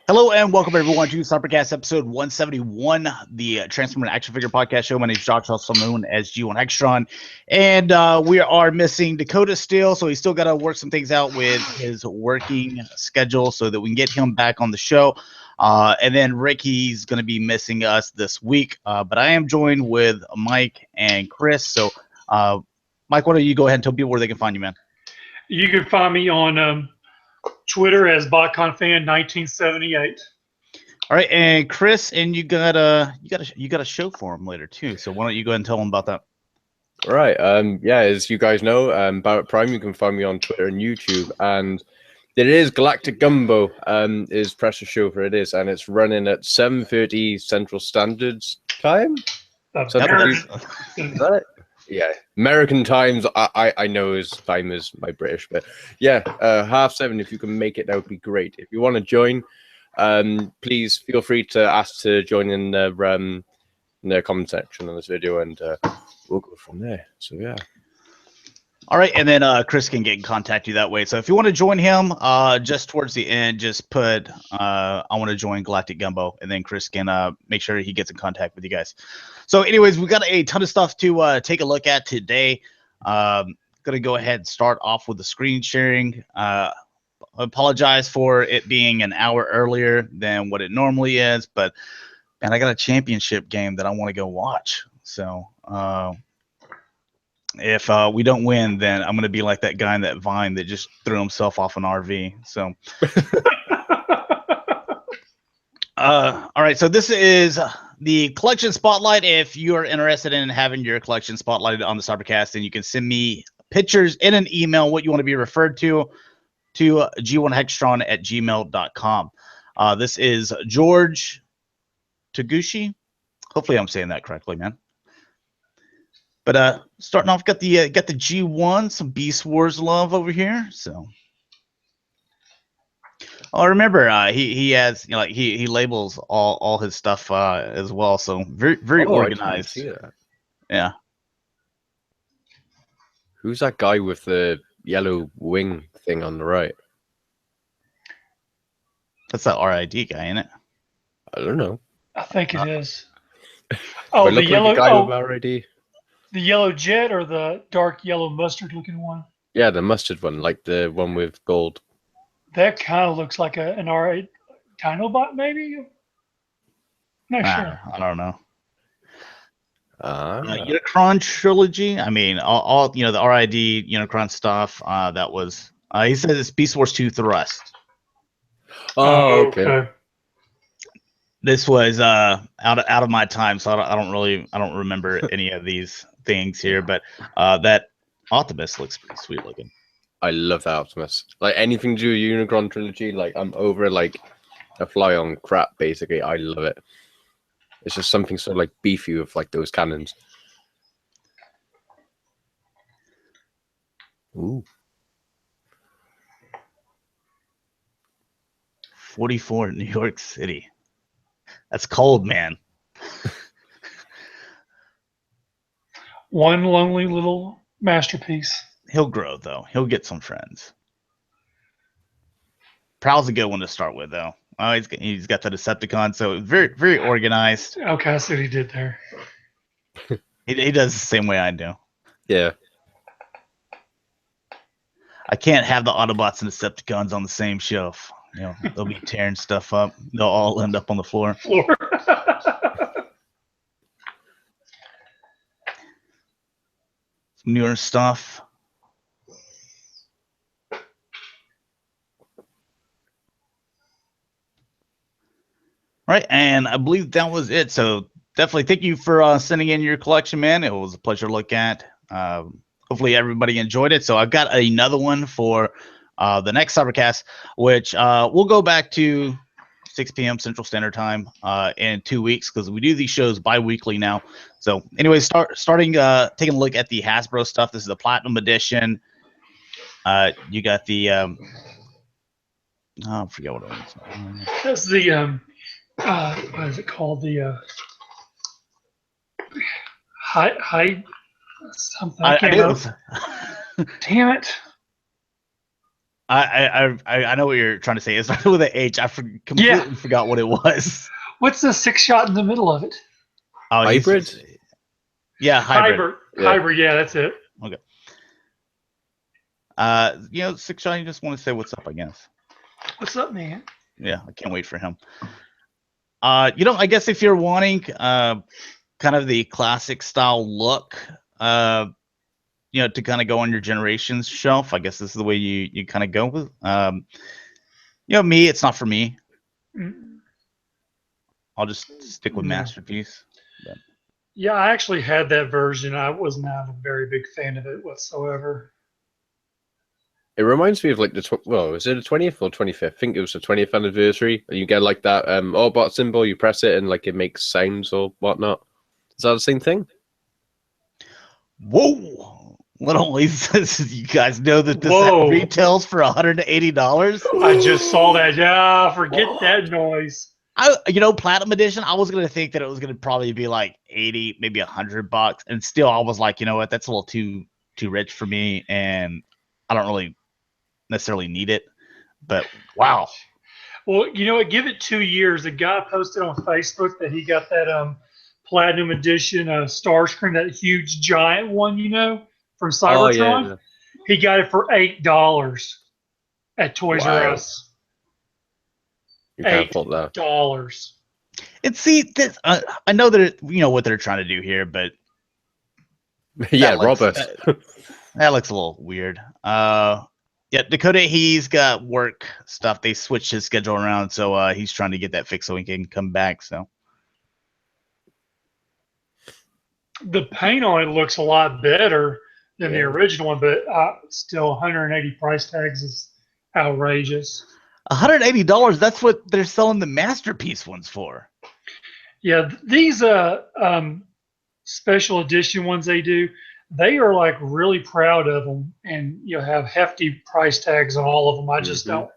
Hello and welcome everyone to Cybercast episode 171, the Transformer Action Figure Podcast Show. My name is Josh, also known as G1 Extron, and we are missing Dakota still, so he's still got to work some things out with his working schedule so that we can get him back on the show. And then Ricky's going to be missing us this week, but I am joined with Mike and Chris. So, Mike, why don't you go ahead and tell people where they can find you, man? You can find me on Twitter as BotConFan1978. All right, and Chris, and you got a show for him later too. So why don't you go ahead and tell him about that? All right. Yeah, as you guys know, Barrett Prime, you can find me on Twitter and YouTube, and it is Galactic Gumbo is pressure show for it is, and it's running at 7:30 Central Standard Time. Is that it? Yeah, American times. I know his time is my British, but yeah, 7:30. If you can make it, that would be great. If you want to join, please feel free to ask to join in the comment section on this video, and we'll go from there. So yeah. All right, and then Chris can get in contact you that way. So if you want to join him, just towards the end, just put I want to join Galactic Gumbo, and then Chris can make sure he gets in contact with you guys. So anyways, we've got a ton of stuff to take a look at today. Gonna go ahead and start off with the screen sharing. Apologize for it being an hour earlier than what it normally is, but man, I got a championship game that I want to go watch. So if we don't win, then I'm going to be like that guy in that Vine that just threw himself off an RV. So, all right. So this is the collection spotlight. If you are interested in having your collection spotlighted on the Cybercast, then you can send me pictures in an email, what you want to be referred to g1hextron@gmail.com. This is George Taguchi. Hopefully I'm saying that correctly, man. But starting off, got the G1, some Beast Wars love over here. So, oh, remember he has, you know, like he labels all his stuff as well. So very organized. I didn't see that. Yeah. Who's that guy with the yellow wing thing on the right? That's that RID guy, ain't it? I don't know. I think it is. Oh, the yellow like guy with RID. The yellow jet or the dark yellow mustard looking one? Yeah, the mustard one, like the one with gold. That kind of looks like an R8 Dinobot, maybe? Not sure. I don't know. Ah. Unicron trilogy. I mean, all you know, the RID Unicron stuff. That was he says it's Beast Wars 2 Thrust. Oh, okay. This was out of my time, so I don't remember any of these things here. But that Optimus looks pretty sweet looking. I love that Optimus. Like anything to do with Unicron trilogy, like I'm over like a fly on crap. Basically, I love it. It's just something so like beefy with like those cannons. Ooh. 44 in New York City. That's cold, man. One lonely little masterpiece. He'll grow, though. He'll get some friends. Prowl's a good one to start with, though. He's got the Decepticon, so very organized. Okay, I see what he did there. He does the same way I do. Yeah. I can't have the Autobots and Decepticons on the same shelf. You know, they'll be tearing stuff up. They'll all end up on the floor. Some newer stuff. Right, and I believe that was it. So definitely thank you for sending in your collection, man. It was a pleasure to look at. Hopefully everybody enjoyed it. So I've got another one for the next Cybercast, which we'll go back to 6 p.m. Central Standard Time in 2 weeks, because we do these shows bi-weekly now. So anyways, starting taking a look at the Hasbro stuff. This is the Platinum Edition. You got the I forget what it was. That's the what is it called? The high something. I can't remember. Damn it! I know what you're trying to say. It started with an H. I completely forgot what it was. What's the Sixshot in the middle of it? Oh, Hybrid? Yeah, hybrid. Hybrid, yeah, that's it. Okay. Sixshot, you just want to say what's up, I guess. What's up, man? Yeah, I can't wait for him. I guess if you're wanting kind of the classic style look, to kind of go on your Generations shelf, I guess this is the way you kind of go with. Me, it's not for me. I'll just stick with Masterpiece. But. Yeah, I actually had that version. I was not a very big fan of it whatsoever. It reminds me of like is it the 20th or 25th? I think it was the 20th anniversary. And you get like that Autobot symbol, you press it and like it makes sounds or whatnot. Is that the same thing? Whoa! What only says you guys know that this retails for $180? I just saw that. Yeah, forget that noise. Platinum edition, I was gonna think that it was gonna probably be like 80, maybe $100, and still I was like, you know what, that's a little too rich for me, and I don't really necessarily need it. But wow. Well, give it 2 years. A guy posted on Facebook that he got that Platinum edition Starscream, that huge giant one, from Cybertron. Oh, yeah. He got it for $8 at Toys R Us. You can't fault that. $8. And see, this, I know that what they're trying to do here, but yeah, Robert. That looks a little weird. Dakota, he's got work stuff. They switched his schedule around, so he's trying to get that fixed so he can come back. So the paint on it looks a lot better than the original one, but still 180 price tags is outrageous. $180, that's what they're selling the Masterpiece ones for. Yeah, these special edition ones they do, they are like really proud of them, and have hefty price tags on all of them. I just don't.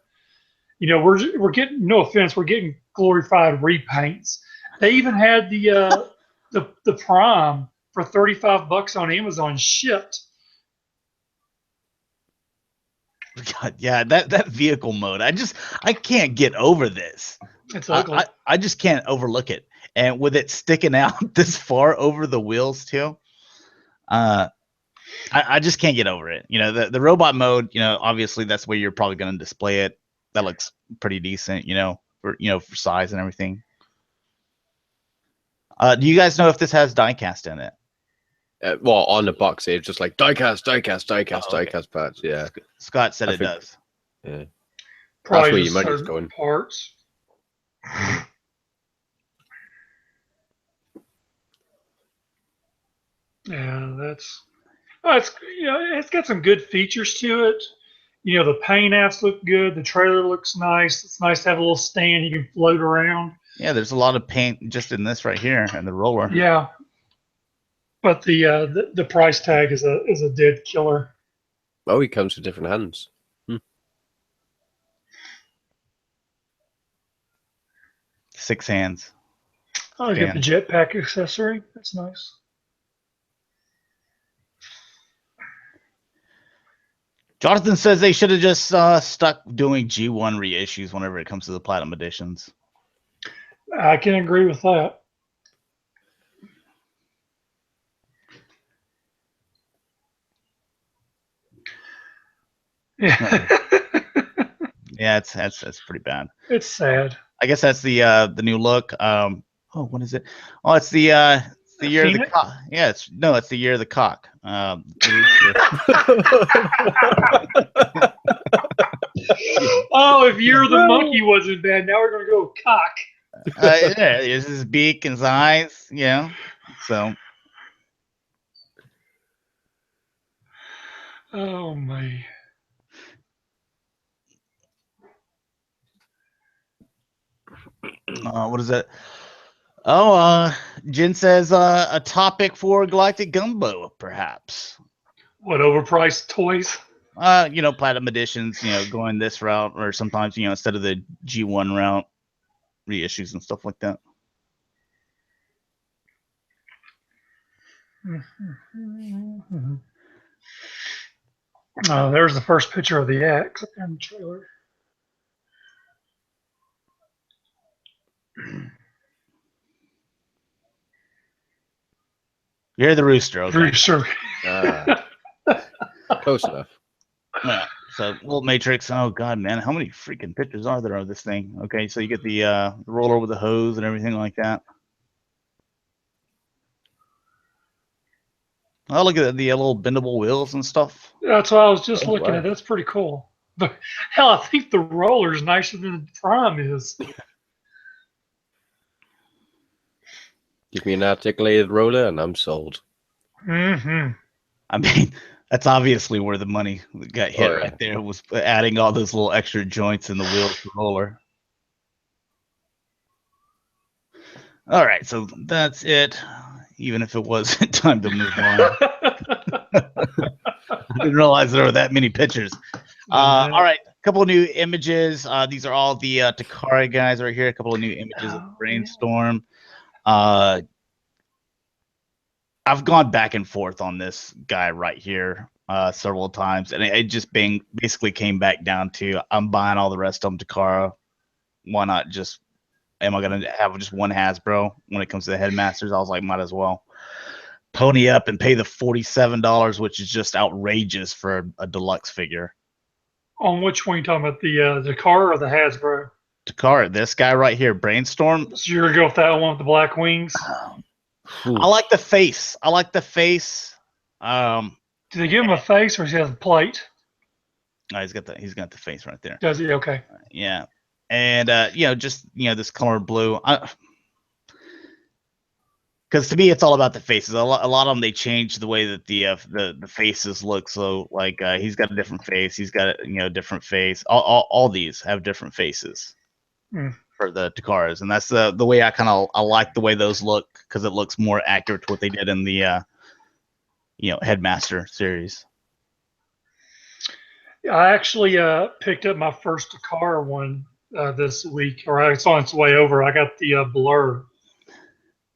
We're getting, no offense, we're getting glorified repaints. They even had the Prime for $35 on Amazon shipped. God, yeah, that vehicle mode. I can't get over this. It's ugly. I just can't overlook it. And with it sticking out this far over the wheels too, I just can't get over it. The robot mode, obviously that's where you're probably going to display it. That looks pretty decent, for size and everything. Do you guys know if this has diecast in it? On the box, it's just like diecast parts. Yeah, Scott said it does. Yeah, probably that's where your money's going. Parts. Yeah, it's got some good features to it. The paint apps look good. The trailer looks nice. It's nice to have a little stand you can float around. Yeah, there's a lot of paint just in this right here and the roller. Yeah, but the price tag is a dead killer. Oh, he comes with different hands. 6 hands. Oh, you got the jetpack accessory. That's nice. Jonathan says they should have just stuck doing G1 reissues whenever it comes to the Platinum editions. I can agree with that. Yeah. Yeah, that's pretty bad. It's sad. I guess that's the new look. What is it? Oh, it's the year of the cock. Yeah, it's the year of the cock. Oh, if Year of the Monkey wasn't bad, now we're gonna go cock. Yeah, it's his beak and his eyes. Yeah, so. Oh my. What is that? Oh, Jen says a topic for Galactic Gumbo, perhaps. What, overpriced toys? Platinum editions, going this route, or sometimes, instead of the G1 route, reissues and stuff like that. There's the first picture of the X in the trailer. You're the rooster, okay? Rooster. Close enough. Yeah. So little matrix. Oh god, man, how many freaking pictures are there of this thing? Okay, so you get the roller with the hose and everything like that. Oh, look at the little bendable wheels and stuff. That's what I was just Oh, looking wow. at. That's pretty cool. But hell, I think the roller's nicer than the Prime is. Give me an articulated roller and I'm sold. Mm-hmm. I mean, that's obviously where the money got hit Oh, yeah. right there, was adding all those little extra joints in the wheels to the roller. All right, so that's it. Even if it wasn't time to move on. I didn't realize there were that many pictures. All right, a couple of new images. These are all the Takara guys right here. A couple of new images of Brainstorm. I've gone back and forth on this guy right here several times, and it just basically came back down to I'm buying all the rest of them Takara. Why not just? Am I gonna have just one Hasbro when it comes to the Headmasters? I was like, might as well pony up and pay the $47, which is just outrageous for a deluxe figure. On which one are you talking about? The car or the Hasbro? Takara, this guy right here, Brainstorm. So you're gonna go with that one with the black wings? I like the face. I like the face. Do they give him a face or does he have a plate? Oh, he's got the face right there. Does he? Okay. Yeah. And just this color blue. Because to me, it's all about the faces. A lot of them, they change the way that the faces look. So like he's got a different face. He's got a different face. All these have different faces for the Takaras, and that's the way I like the way those look, because it looks more accurate to what they did in the Headmaster series. I actually picked up my first Takara one this week, or it's on its way over. I got the Blur,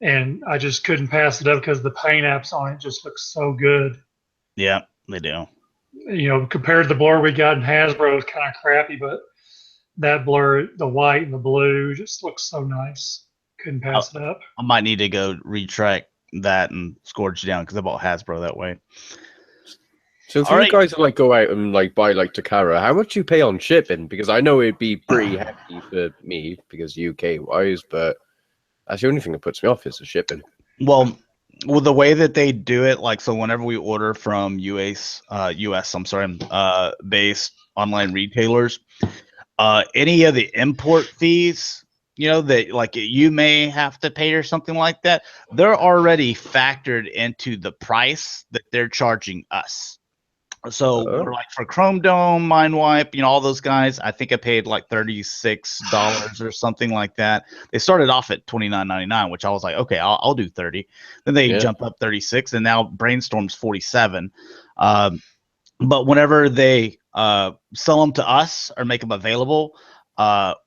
and I just couldn't pass it up because the paint apps on it just look so good. Yeah, they do. Compared to the Blur we got in Hasbro, it's kind of crappy, but that Blur, the white and the blue, just looks so nice. Couldn't pass it up. I might need to go retract that and scourge down, because I bought Hasbro that way. So if you guys like go out and like buy like Takara, how much you pay on shipping? Because I know it'd be pretty hefty for me because UK wise, but that's the only thing that puts me off is the shipping. Well, the way that they do it, like, so whenever we order from US based online retailers, any of the import fees, that like you may have to pay or something like that, they're already factored into the price that they're charging us. So like for Chrome Dome, Mindwipe, all those guys, I think I paid like $36 or something like that. They started off at $29.99, which I was like, okay, I'll do 30. Then they jump up 36, and now Brainstorm's 47. But whenever they sell them to us or make them available,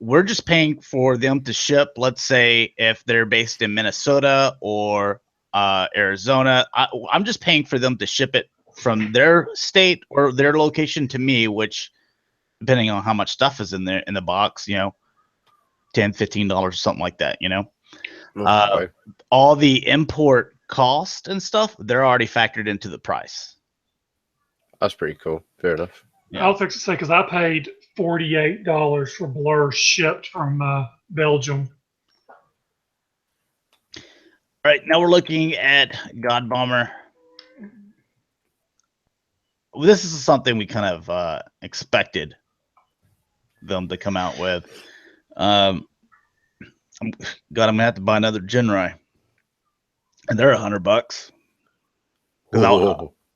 we're just paying for them to ship. Let's say if they're based in Minnesota or Arizona, I'm just paying for them to ship it from their state or their location to me, which, depending on how much stuff is in there in the box, $10, $15 or something like that. All the import cost and stuff, they're already factored into the price. That's pretty cool. Fair enough. Yeah. I'll fix it, say, because I paid $48 for Blur shipped from Belgium. All right, now we're looking at God Bomber. This is something we kind of expected them to come out with. I'm gonna have to buy another Genrai, and they're $100.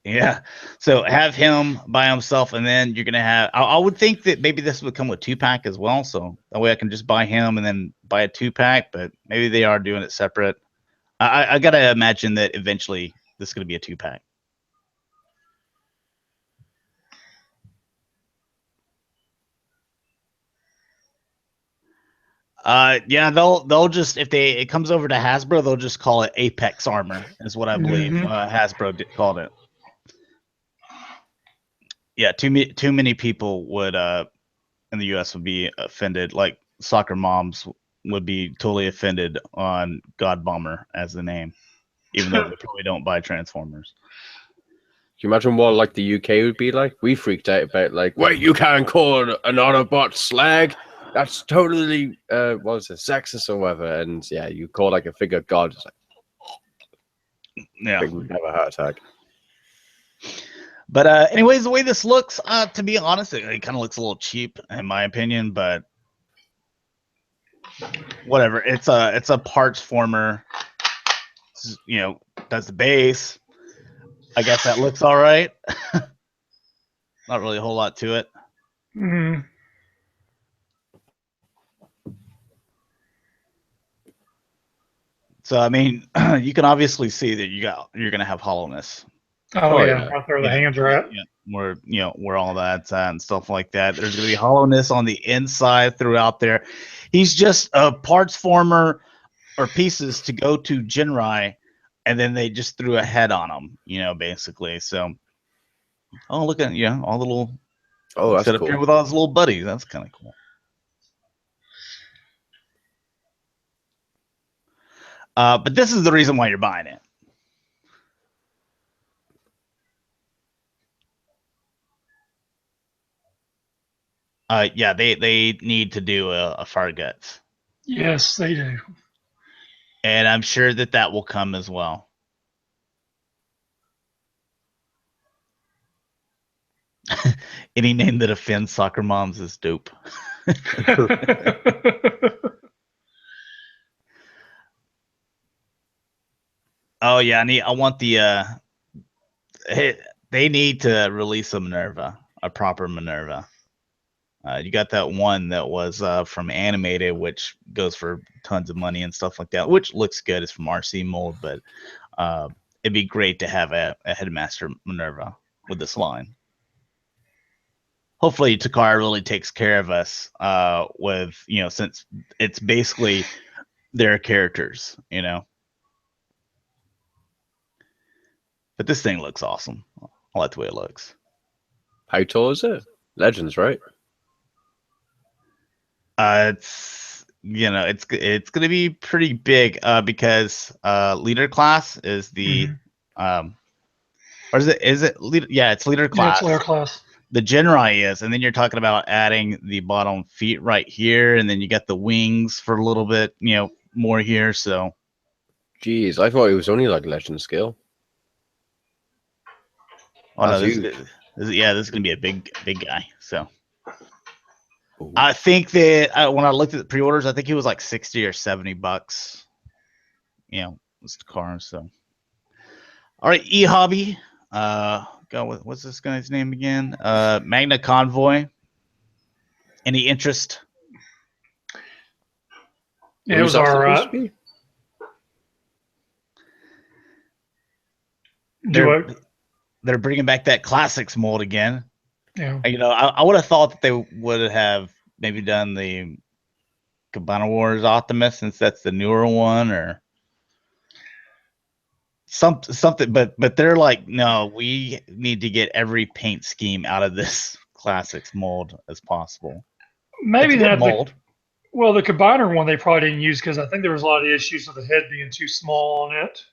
Yeah, so have him by himself, and then you're gonna have. I would think that maybe this would come with 2-pack as well, so that way I can just buy him and then buy a 2-pack. But maybe they are doing it separate. I gotta imagine that eventually this is gonna be a 2-pack. Yeah, they'll just, if it comes over to Hasbro, they'll just call it Apex Armor, is what I believe Hasbro called it. Yeah, too many people would in the U.S. would be offended. Like soccer moms would be totally offended on God Bomber as the name, even though they probably don't buy Transformers. Can you imagine what like the UK would be like? We freaked out about like, wait, you can't call an Autobot slag. That's totally what was it, sexist or whatever. And yeah, you call like a figure god. It's like, Yeah. we'd have a heart attack. But anyways, the way this looks, to be honest, it kind of looks a little cheap in my opinion. But whatever. It's a parts former. You know, that's the base. I guess that looks all right. Not really a whole lot to it. Mm-hmm. So I mean, you can obviously see that you're gonna have hollowness. Oh yeah, right there the hands are at. Yeah, where all that's at and stuff like that. There's gonna be hollowness on the inside throughout there. He's just a parts former or pieces to go to Jinrai, and then they just threw a head on him, basically. So, look at all the little. Oh, that's set cool. up here with all his little buddies. That's kind of cool. But this is the reason why you're buying it. Yeah, they need to do a Fire Guts. Yes, they do. And I'm sure that will come as well. Any name that offends soccer moms is dope. Oh yeah, I want the they need to release a Minerva, a proper Minerva. You got that one that was from Animated, which goes for tons of money and stuff like that, which looks good. It's from RC Mold, but it'd be great to have a Headmaster Minerva with this line. Hopefully Takara really takes care of us with, since it's basically their characters, But this thing looks awesome. I like the way it looks. How tall is it? Legends, right? It's it's gonna be pretty big because leader class is the or is it leader? Yeah, it's leader class. Yeah, it's leader class. The Jinrai is, and then you're talking about adding the bottom feet right here, and then you got the wings for a little bit, more here. So, jeez, I thought it was only like legend scale. Oh no, this is gonna be a big guy. So, ooh. I think that when I looked at the pre-orders, I think it was like $60 or $70. It's the car. So, all right, eHobby. God, what's this guy's name again? Magna Convoy. Any interest? Yeah, it was all right. They're bringing back that classics mold again. Yeah. I would have thought that they would have maybe done the Cabana Wars Optimus, since that's the newer one, or something. But they're like, no, we need to get every paint scheme out of this classics mold as possible. Maybe that mold. The Combiner one they probably didn't use because I think there was a lot of issues with the head being too small on it.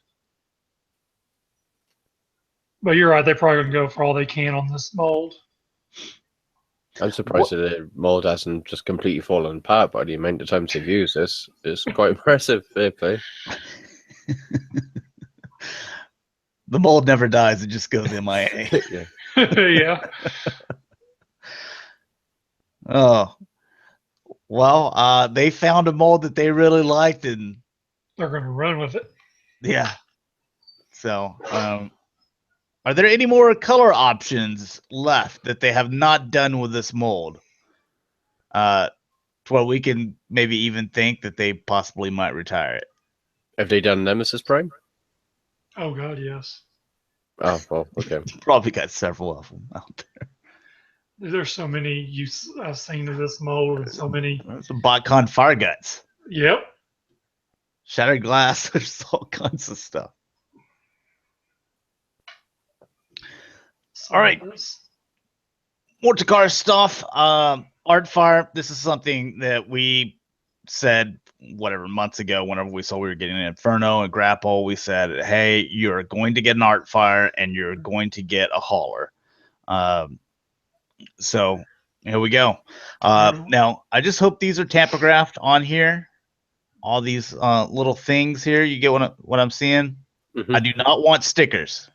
But you're right, they probably going to go for all they can on this mold. I'm surprised that the mold hasn't just completely fallen apart by the amount of times they've used this. It's quite impressive. Fair play. The mold never dies; it just goes MIA. Yeah. Yeah. Oh, well, they found a mold that they really liked, and they're going to run with it. Yeah. So, are there any more color options left that they have not done with this mold? To where we can maybe even think that they possibly might retire it. Have they done Nemesis Prime? Oh God, yes. Oh well, okay. Probably got several of them out there. There's so many I've seen of this mold, and so many. There's some BotCon Fire Guts. Yep. Shattered Glass. There's all kinds of stuff. All right. more Takara stuff. Art Fire. This is something that we said months ago. Whenever we saw we were getting an Inferno and Grapple, we said, "Hey, you're going to get an Art Fire and you're going to get a hauler." So here we go. Now I just hope these are tamper-graphed on here. All these little things here. You get what I'm seeing? Mm-hmm. I do not want stickers.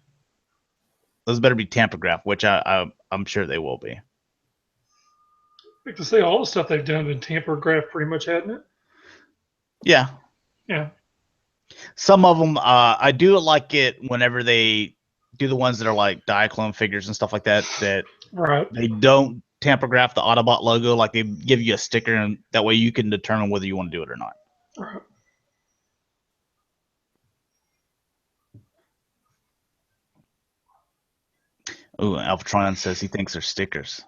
Those better be tamper-graphed, which I'm sure they will be. Like to say, all the stuff they've done been tamper-graphed pretty much, hadn't it? Yeah. Yeah. Some of them, I do like it whenever they do the ones that are like Diaclone figures and stuff like that, that Right. they don't tamper-graph the Autobot logo. Like they give you a sticker, and that way you can determine whether you want to do it or not. Right. Ooh, Alphatron says he thinks they're stickers.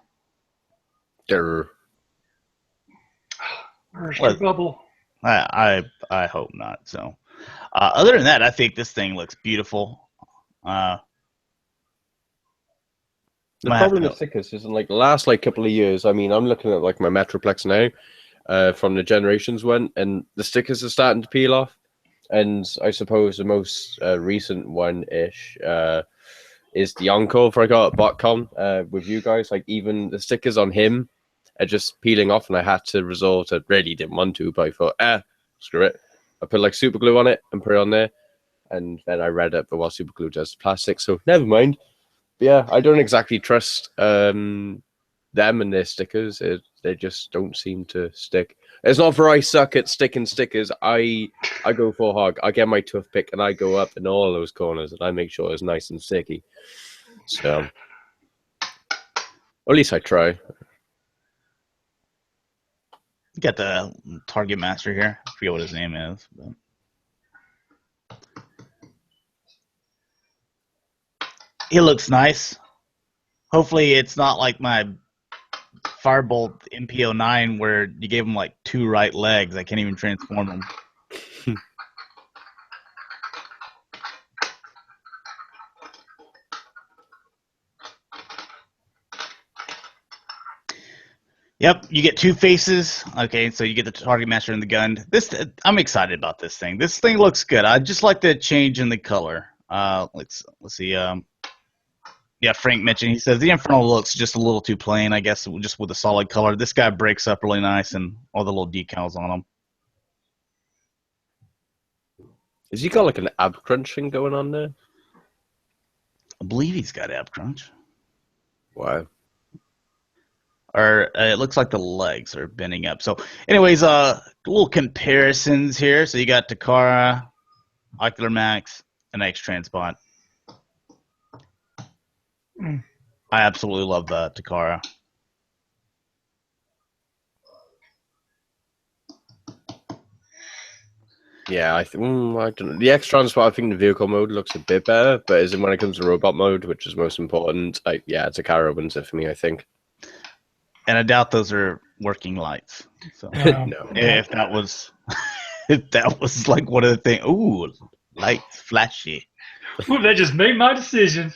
They're... Where's the bubble? I hope not. So, other than that, I think this thing looks beautiful. The problem with stickers is in like the last couple of years. I mean, I'm looking at like my Metroplex now, from the Generations one, and the stickers are starting to peel off. And I suppose the most recent one-ish is the Encore for I got at BotCon with you guys. Like even the stickers on him are just peeling off, and I had to resolve. I really didn't want to, but I thought, screw it. I put like super glue on it and put it on there, and then I read it for what super glue does to plastic. So never mind. But yeah, I don't exactly trust them and their stickers. They just don't seem to stick. It's not for I suck at sticking stickers. I go for hog. I get my toothpick and I go up in all those corners and I make sure it's nice and sticky. So, or at least I try. You got the Target Master here. I forget what his name is. But... he looks nice. Hopefully it's not like my Firebolt MP09 where you gave him like 2 right legs. I can't even transform him. Yep, you get 2 faces. Okay, so you get the Target Master and the gun. I'm excited about this thing. This thing looks good. I just like the change in the color. Let's see. Yeah, Frank mentioned, he says the Infernal looks just a little too plain, I guess, just with a solid color. This guy breaks up really nice and all the little decals on him. Has he got like an ab crunching going on there? I believe he's got ab crunch. Wow. Or it looks like the legs are bending up. So anyways, little comparisons here. So you got Takara, Ocular Max, and X-Transport. I absolutely love the Takara. Yeah, I don't know. The X-Transport, I think the vehicle mode looks a bit better, but as in when it comes to robot mode, which is most important, Takara wins it for me, I think. And I doubt those are working lights. So no. If that was like one of the things. Ooh, lights, flashy. Ooh, that just made my decision.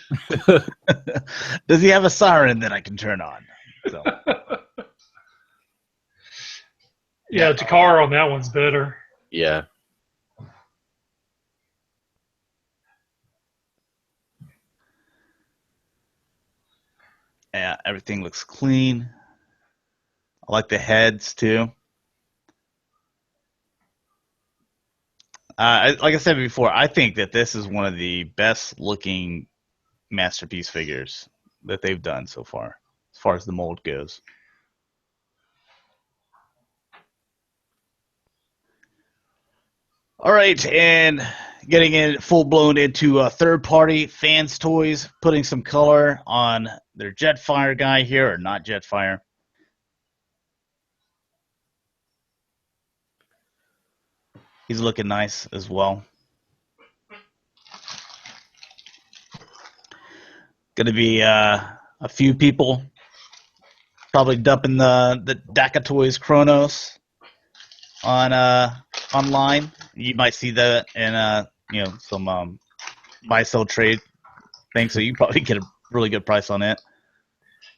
Does he have a siren that I can turn on? So. Yeah, Takara on that one's better. Yeah. Yeah, everything looks clean. I like the heads too. Like I said before, I think that this is one of the best looking Masterpiece figures that they've done so far as the mold goes. All right, and getting in full-blown into third-party fans' toys, putting some color on their Jetfire guy here, or not Jetfire. He's looking nice as well. Going to be a few people probably dumping the Dakota Toys Chronos on online. You might see that in some buy sell trade thing, so you probably get a really good price on it.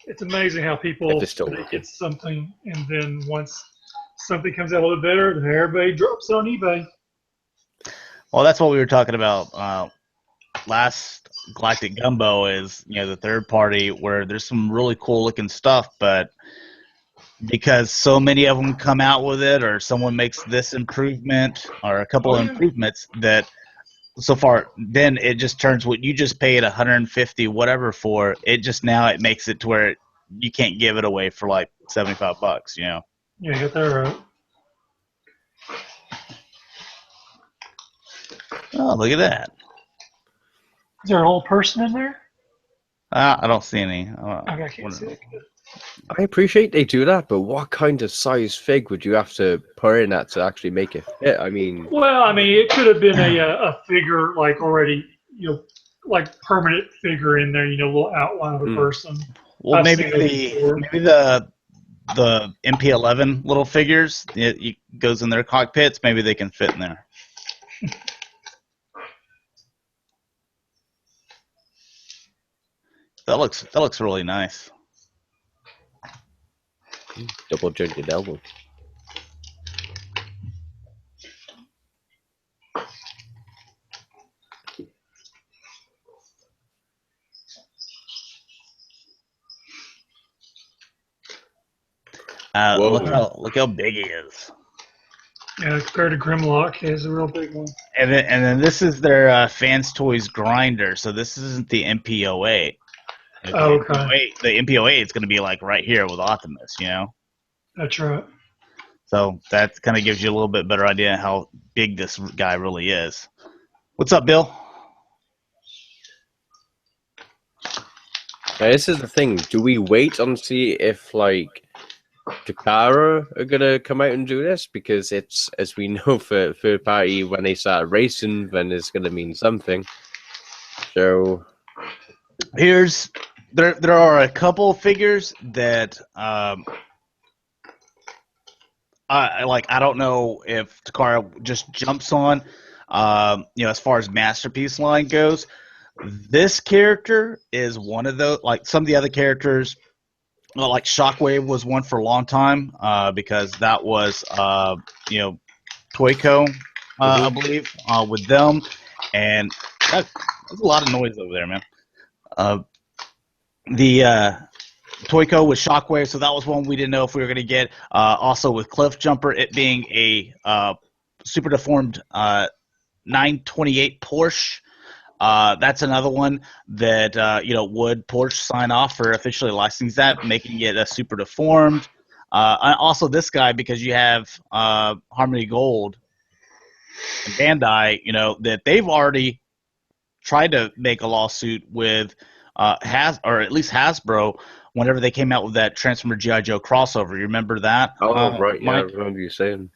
It's amazing how people think it's something, and then once something comes out a little better, then everybody drops it on eBay. Well, that's what we were talking about last Galactic Gumbo is, the third party where there's some really cool looking stuff, but because so many of them come out with it, or someone makes this improvement or a couple of improvements that so far, then it just turns what you just paid 150 whatever for. It makes it to where you can't give it away for like $75. Yeah, you got that right. Oh, look at that. Is there an old person in there? I don't see any. I can't see it. I appreciate they do that, but what kind of size fig would you have to put in that to actually make it fit? I mean, it could have been a figure like already, like permanent figure in there, little outline of a person. Well, maybe the MP11 little figures, it goes in their cockpits. Maybe they can fit in there. That looks really nice. Double jointed elbow. Look how big he is. Yeah, compared to Grimlock, he's a real big one. And then this is their Fans Toys grinder. So this isn't the MPO8. Okay. The MPO8 is going to be like right here with Optimus, That's right. So that kind of gives you a little bit better idea how big this guy really is. What's up, Bill? Now, this is the thing. Do we wait and see if, like, Takara are going to come out and do this? Because it's, as we know, for third party, when they start racing, then it's going to mean something. So... There are a couple of figures that I don't know if Takara just jumps on as far as Masterpiece line goes. This character is one of those, like some of the other characters, like Shockwave was one for a long time because that was Toyco, I believe, with them, and there's a lot of noise over there, man. The Toyco with Shockwave, so that was one we didn't know if we were going to get. Also with Cliffjumper, it being a super deformed 928 Porsche. That's another one that would Porsche sign off for officially licensing that, making it a super deformed. And also this guy, because you have Harmony Gold and Bandai, that they've already tried to make a lawsuit with or at least Hasbro whenever they came out with that Transformer G.I. Joe crossover. You remember that? Oh, right. Yeah, I remember you saying.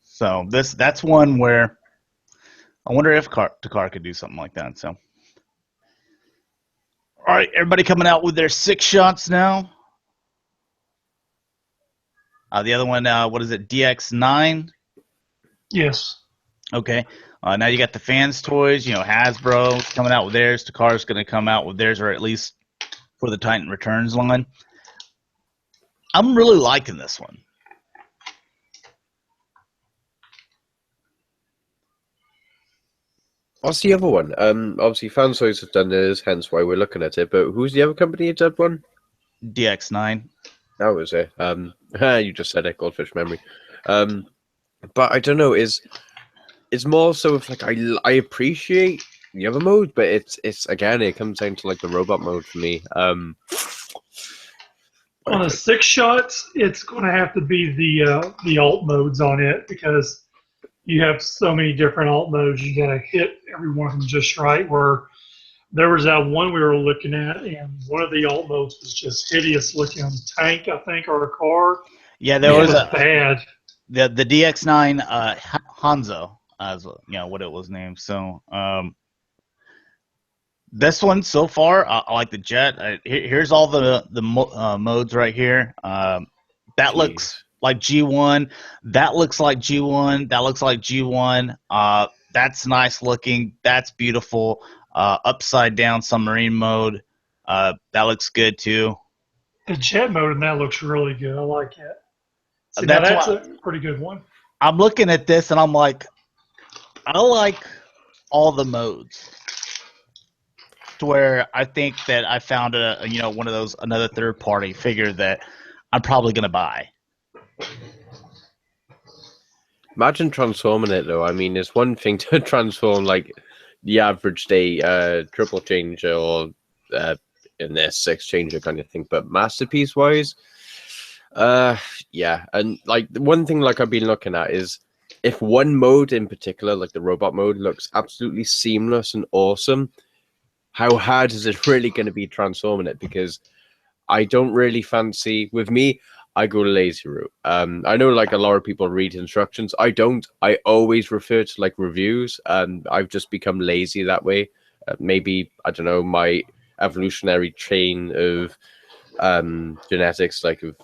So that's one where I wonder if Takara could do something like that. So, all right, everybody coming out with their Sixshots now. The other one, what is it, DX9? Yes. Okay. Now you got the Fans Toys. Hasbro coming out with theirs. Takara's going to come out with theirs, or at least for the Titan Returns line. I'm really liking this one. What's the other one? Obviously, Fans Toys have done this, hence why we're looking at it. But who's the other company that did one? DX9. That was it. You just said it, Goldfish memory. But I don't know. It's more so of like I appreciate the other mode, but it's again it comes down to like the robot mode for me. On the Sixshot, it's going to have to be the alt modes on it because you have so many different alt modes. You got to hit every one of them just right. Where there was that one we were looking at, and one of the alt modes was just hideous looking tank, I think, or a car. Yeah, there was bad. The DX9 Hanzo. As what it was named. So this one so far, I like the jet. Here's all the modes right here. That looks like G1. That looks like G1. That looks like G1. That's nice looking. That's beautiful. upside down submarine mode. That looks good too. The jet mode in that looks really good. I like it. See, That's a pretty good one. I'm looking at this and I'm like, I like all the modes. To where I think that I found one of those, another third party figure that I'm probably gonna buy. Imagine transforming it though. I mean, it's one thing to transform like the average day triple changer or in this six changer kind of thing, but masterpiece wise, yeah. And like the one thing like I've been looking at is if one mode in particular, like the robot mode, looks absolutely seamless and awesome, how hard is it really going to be transforming it? Because I don't really fancy, with me, I go lazy route. I know like a lot of people read instructions. I don't. I always refer to like reviews, and I've just become lazy that way. Maybe, I don't know, my evolutionary chain of genetics, like of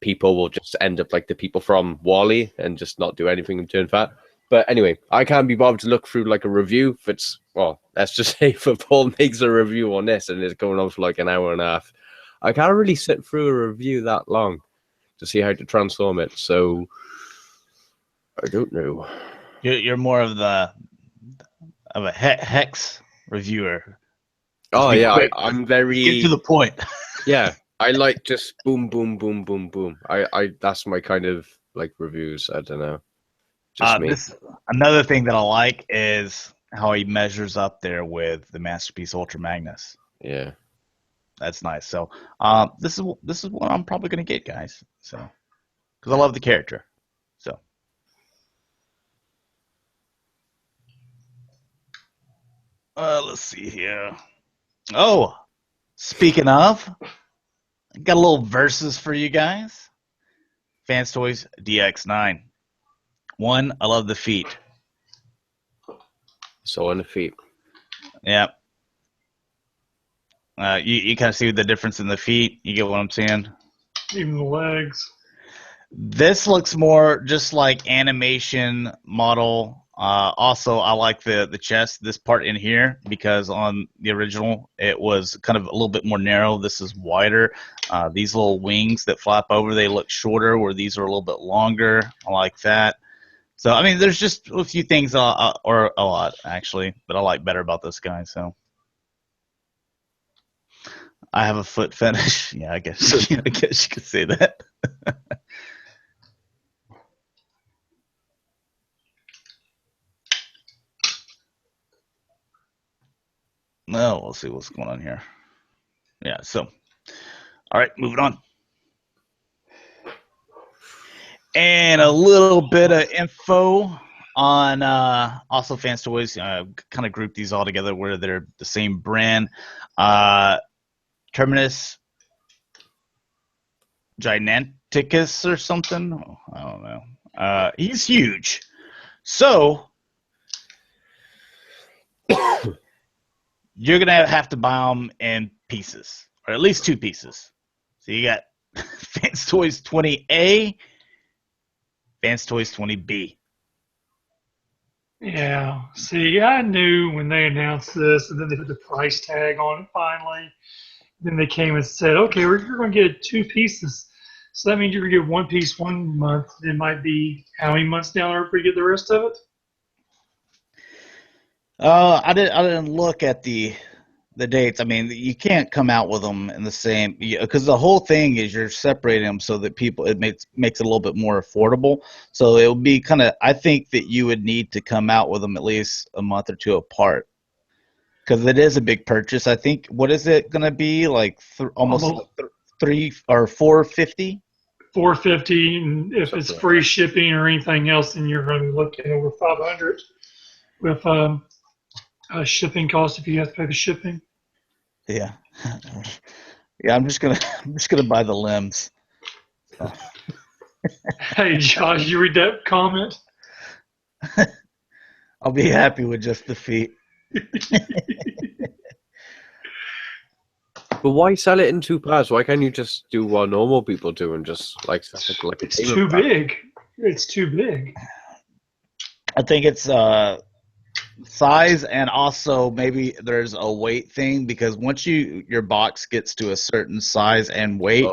people will just end up like the people from Wall-E and just not do anything and turn fat. But anyway, I can't be bothered to look through like a review. If it's, well, let's just say if Paul makes a review on this and it's going on for like an hour and a half, I can't really sit through a review that long to see how to transform it. So I don't know. You're more of a hex reviewer. Oh yeah, I'm very get to the point. Yeah, I like just boom, boom, boom, boom, boom. I that's my kind of like reviews. I don't know. Just me. Another thing that I like is how he measures up there with the Masterpiece Ultra Magnus. Yeah, that's nice. So this is what I'm probably gonna get, guys. So because I love the character. So let's see here. Oh, speaking of, I got a little verses for you guys. Fans Toys DX9. One, I love the feet. So on the feet. Yeah. You kind of see the difference in the feet. You get what I'm saying? Even the legs. This looks more just like animation model. Also, I like the chest, this part in here, because on the original it was kind of a little bit more narrow. This is wider. These little wings that flap over, they look shorter, where these are a little bit longer. I like that. So, I mean, there's just a few things, or a lot, actually, that I like better about this guy. So, I have a foot fetish. Yeah, I guess you could say that. Well, we'll see what's going on here. Yeah, so, all right, moving on. And a little bit of info on also Fans Toys. Kind of group these all together where they're the same brand. Terminus Giganticus or something. Oh, I don't know. He's huge. So you're going to have to buy them in pieces, or at least two pieces. So you got Fans Toys 20A, Fans Toys 20B. Yeah. See, I knew when they announced this, and then they put the price tag on it finally. Then they came and said, okay, you're going to get two pieces. So that means you're going to get one piece 1 month. It might be how many months down there before you get the rest of it? I didn't look at the dates. I mean, you can't come out with them in the same, because the whole thing is you're separating them so that it makes it a little bit more affordable. So it would be kind of, I think that you would need to come out with them at least a month or two apart, because it is a big purchase. I think, what is it going to be, like almost $3 or $450? $450, and if it's free shipping or anything else, then you're going to be looking over $500 with shipping costs if you have to pay the shipping. Yeah, yeah. I'm just gonna buy the limbs. So. Hey, Josh, you read that comment? I'll be happy with just the feet. But why sell it in two parts? Why can't you just do what normal people do and just like sell it like it's too big. It's too big. I think it's size, and also maybe there's a weight thing, because once your box gets to a certain size and weight,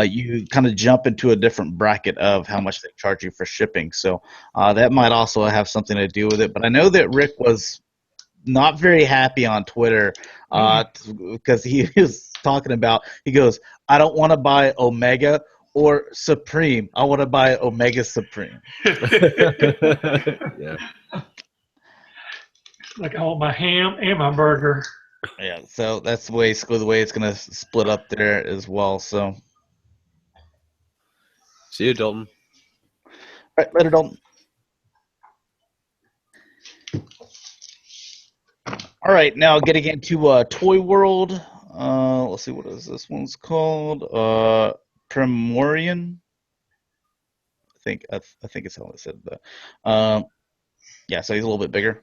you kind of jump into a different bracket of how much they charge you for shipping. So that might also have something to do with it. But I know that Rick was not very happy on Twitter because he was talking about, he goes, I don't want to buy Omega or Supreme. I want to buy Omega Supreme. Yeah. Like I want my ham and my burger. Yeah, so that's basically the way it's going to split up there as well. So, see you, Dalton. All right, later, Dalton. All right, now getting into Toy World. Let's see, what is this one's called? Primorian. I think it's how it said that. Yeah, so he's a little bit bigger.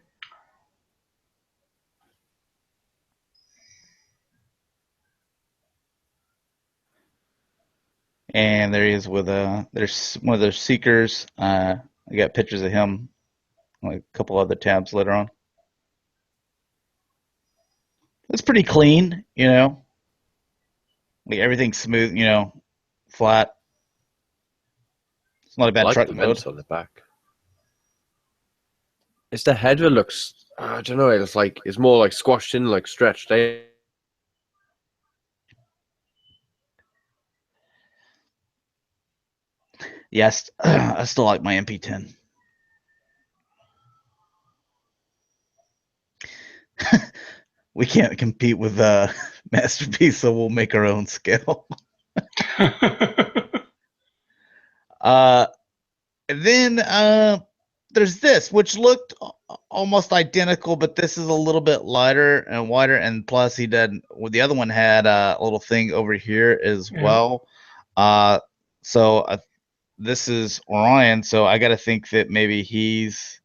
And there he is with there's one of those Seekers. I got pictures of him, like a couple other tabs later on. It's pretty clean, you know. Like everything's smooth, you know, flat. It's not a bad truck the mode. vents on the back. It's the head that looks, I don't know, it's more like squashed in, like stretched out. Yes, I still like my MP10. We can't compete with Masterpiece, so we'll make our own scale. And then there's this, which looked almost identical, but this is a little bit lighter and wider, and plus the other one had a little thing over here as well. So this is Orion, so I got to think that maybe he's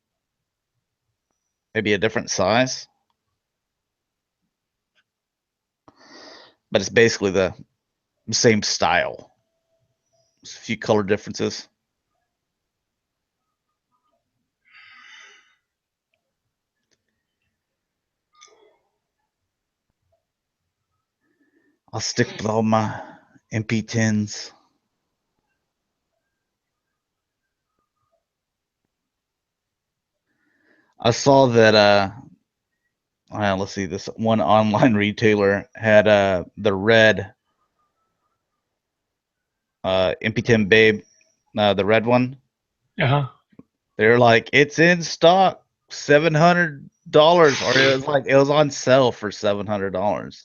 maybe a different size. But it's basically the same style. Just a few color differences. I'll stick with all my MP10s. I saw that let's see, this one online retailer had the red MP10 Babe, the red one. They're like, it's in stock, $700, or it was on sale for $700.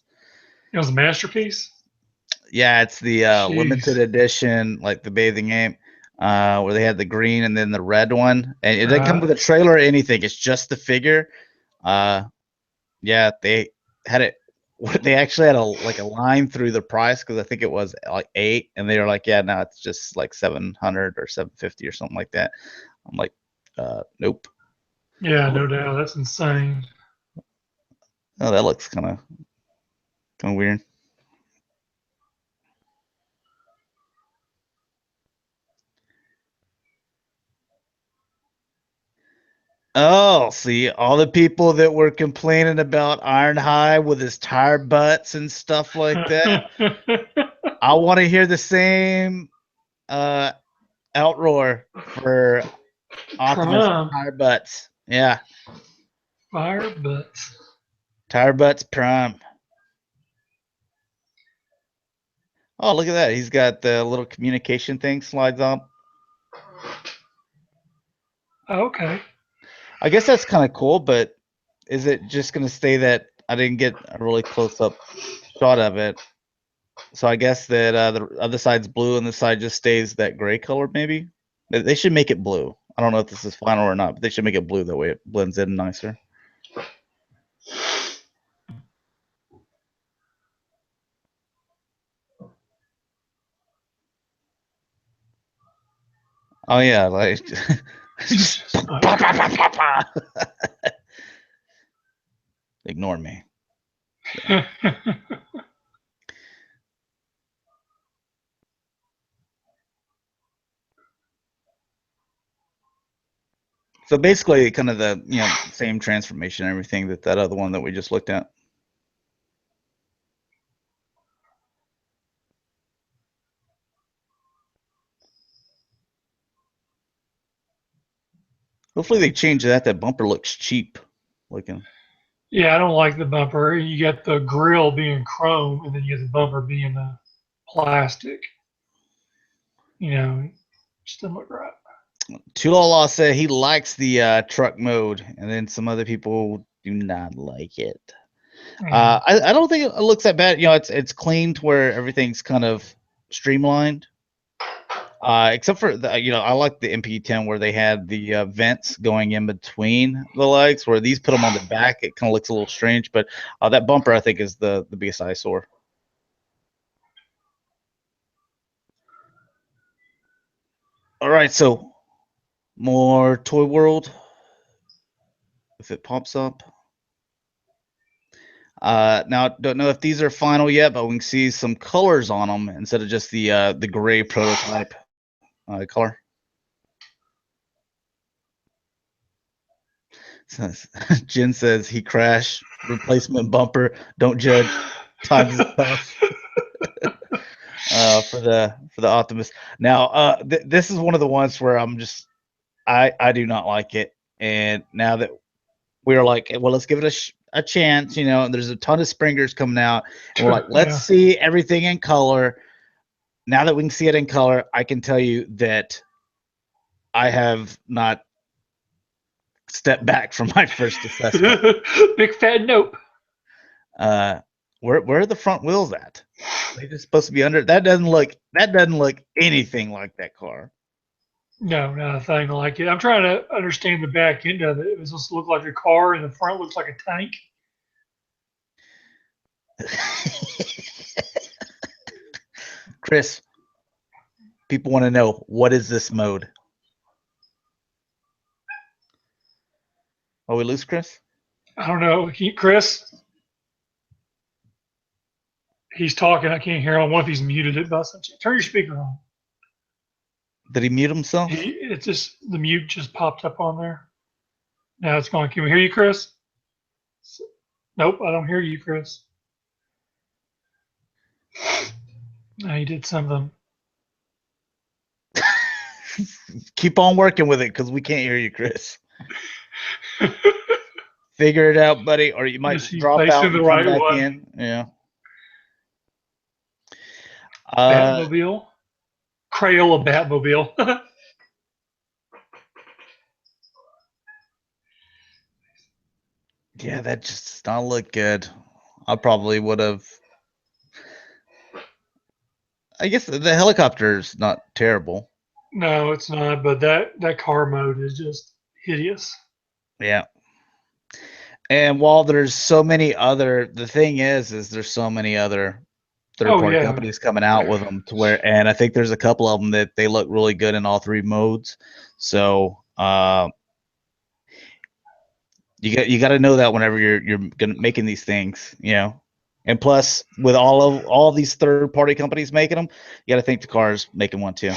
It was a masterpiece. Yeah, it's the limited edition, like the bathing ape, where they had the green and then the red one, and it didn't come with a trailer or anything. It's just the figure. Yeah, they had it. They actually had a line through the price, because I think it was like $8, and they were like, yeah, no, it's just like 700 or 750 or something like that. I'm like, nope. Yeah, no doubt. That's insane. Oh, that looks kind of weird. Oh, see, all the people that were complaining about Ironhide with his tire butts and stuff like that. I want to hear the same outroar for Optimus tire butts. Yeah. Fire butts. Tire butts prime. Oh, look at that. He's got the little communication thing slides up. Okay. I guess that's kind of cool, but is it just going to stay that I didn't get a really close-up shot of it? So I guess that the other side's blue and this side just stays that gray color, maybe? They should make it blue. I don't know if this is final or not, but they should make it blue. That way it blends in nicer. Oh, yeah, like... just ignore me. So basically, kind of the same transformation and everything that other one that we just looked at. Hopefully they change that. That bumper looks cheap looking. Yeah, I don't like the bumper. You got the grill being chrome, and then you have the bumper being plastic. Just doesn't look right. Tulala said he likes the truck mode, and then some other people do not like it. I don't think it looks that bad. It's clean to where everything's kind of streamlined. Except for I like the MP10 where they had the vents going in between the legs. Where these put them on the back, it kind of looks a little strange. But that bumper, I think, is the biggest eyesore. All right, so more Toy World. If it pops up. Now, don't know if these are final yet, but we can see some colors on them instead of just the gray prototype color. Jen says he crashed. Replacement bumper. Don't judge. Times is tough. For the Optimus. Now, this is one of the ones where I do not like it. And now that we're like, well, let's give it a chance. And there's a ton of Springers coming out, and we're like, let's see everything in color. Now that we can see it in color, I can tell you that I have not stepped back from my first assessment. Big fat nope. Where are the front wheels at? They're just supposed to be under. That doesn't look anything like that car. No, not a thing like it. I'm trying to understand the back end of it. Does this look like a car, and the front looks like a tank? Chris, people want to know, what is this mode? Oh, we lose Chris? I don't know. Chris? He's talking. I can't hear him. What if he's muted it? Turn your speaker on. Did he mute himself? It's just the mute just popped up on there. Now it's going. Can we hear you, Chris? Nope, I don't hear you, Chris. No, he did something. Keep on working with it because we can't hear you, Chris. Figure it out, buddy, or you might drop out and come back in. Yeah. Batmobile. Crayola Batmobile. Yeah, that just does not look good. I probably would have. I guess the helicopter's not terrible. No, it's not, but that car mode is just hideous. Yeah. And while there's so many other, the thing is there's so many other third-party companies coming out with them and I think there's a couple of them that they look really good in all three modes. So you got to know that whenever you're making these things, And plus, with all these third-party companies making them, you got to think the car's making one too.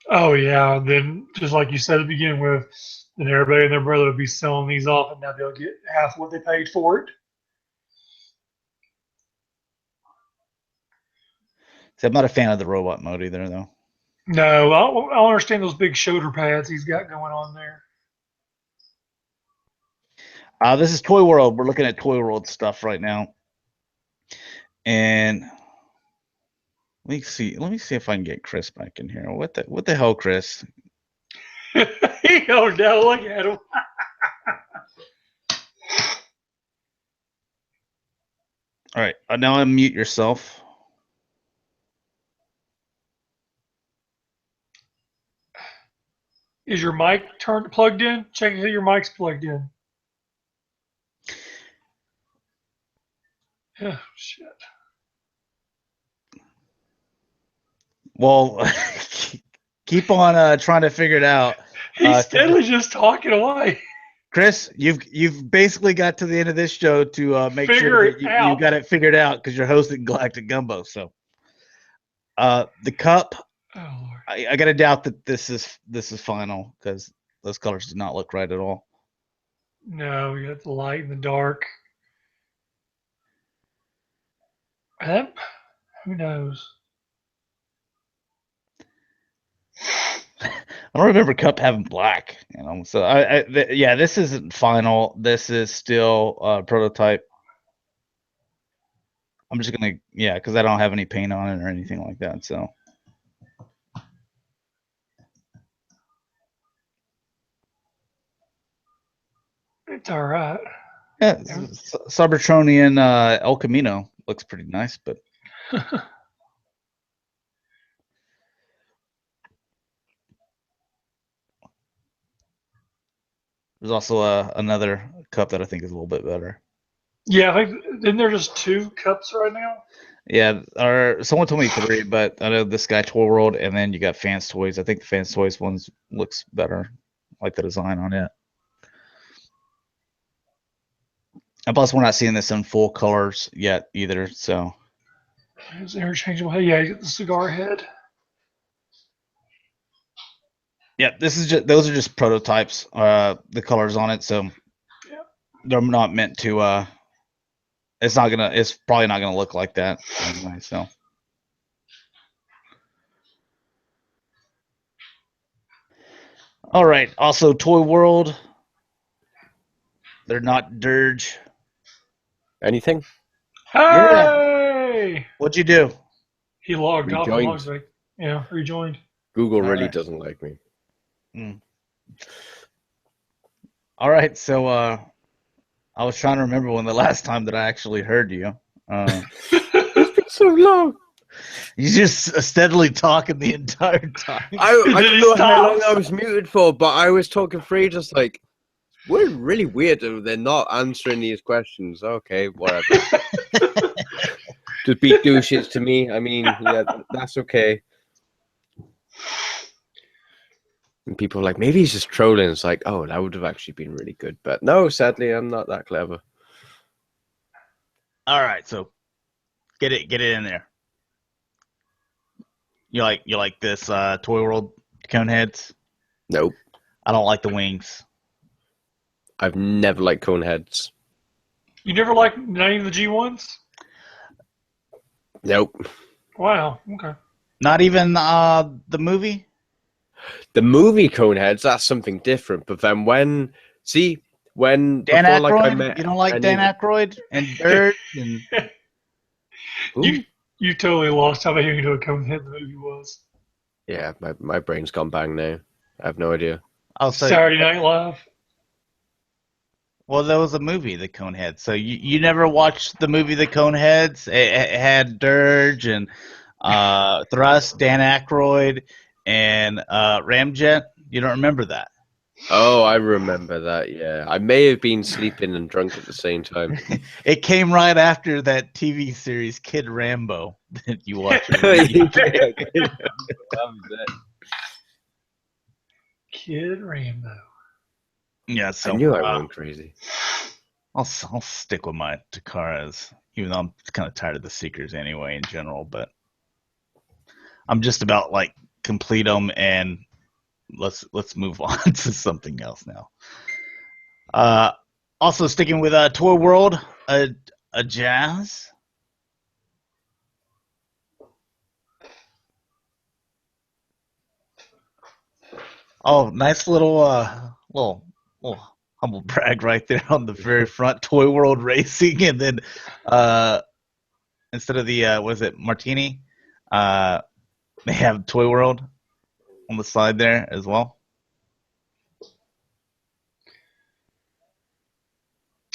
Oh yeah, and then just like you said at the beginning, then everybody and their brother would be selling these off, and now they'll get half what they paid for it. So I'm not a fan of the robot mode either, though. No, I don't understand those big shoulder pads he's got going on there. This is Toy World. We're looking at Toy World stuff right now, and let me see if I can get Chris back in here. What the hell, Chris? Oh no! Look at him. All right, now unmute yourself. Is your mic plugged in? Check if your mic's plugged in. Oh shit. Well, keep on trying to figure it out. He's steadily just talking away. Chris, you've basically got to the end of this show to make sure that you got it figured out because you're hosting Galactic Gumbo. So, the cup. Oh Lord. I gotta doubt that this is final because Those colors do not look right at all. No, we got the light and the dark. Who knows? I don't remember Cup having black, you know. So yeah, this isn't final. This is still prototype. I'm just gonna, yeah, because I don't have any paint on it or anything like that. So It's all right. yeah, Cybertronian El Camino looks pretty nice, but there's also another Cup that I think is a little bit better. Yeah, I think isn't there just 2 cups right now? Yeah, or someone told me 3, but I know this guy Toy World, and then you got Fans Toys. I think the Fans Toys ones looks better, I like the design on it. And plus, we're not seeing this in full colors yet either. So It's interchangeable head. Yeah, you get the cigar head. yeah, this is just, those are just prototypes. The colors on it, so Yeah. they're not meant to. It's probably not gonna look like that anyway. So. All right. Also, Toy World. They're not Dirge. Anything? Hey! What'd you do? He logged off. And Rejoined. logged back. Yeah, rejoined. Google All really right. doesn't like me. All right. So I was trying to remember when the last time that I actually heard you. It's been so long. You just steadily talking the entire time. I don't know how long stops. I was muted for, but I was talking free, just like, we're really weird that they're not answering these questions. Okay, whatever. Just be douches to me. I mean, yeah, that's okay. And people are like, maybe he's just trolling. It's like, oh, that would have actually been really good. But no, sadly, I'm not that clever. All right, so get it in there. You like this Toy World cone heads? Nope. I don't like the wings. I've never liked cone heads. You never liked any of the G1s? Nope. Wow. Okay. Not even the movie? The movie cone heads, that's something different. But then when Dan before, Aykroyd? like, I met You don't like any- Dan Aykroyd and Dirt and Ooh. You totally lost how big into a cone head the movie was. Yeah, my brain's gone bang now. I have no idea. I'll say. Saturday Night Live. Well, there was a movie, The Coneheads. So you never watched the movie, The Coneheads? It had Dirge and Thrust, Dan Aykroyd, and Ramjet. You don't remember that? Oh, I remember that, yeah. I may have been sleeping and drunk at the same time. It came right after that TV series Kid Rambo that you watched. That was it. Kid Rambo. Yeah, so I knew I went crazy. I'll stick with my Takaras, even though I'm kind of tired of the Seekers anyway in general. But I'm just about like complete them, and let's move on to something else now. Also sticking with Toy World, a jazz. Oh, nice little humble brag right there on the very front. Toy World Racing, and then instead of the what is it, Martini, they have Toy World on the side there as well.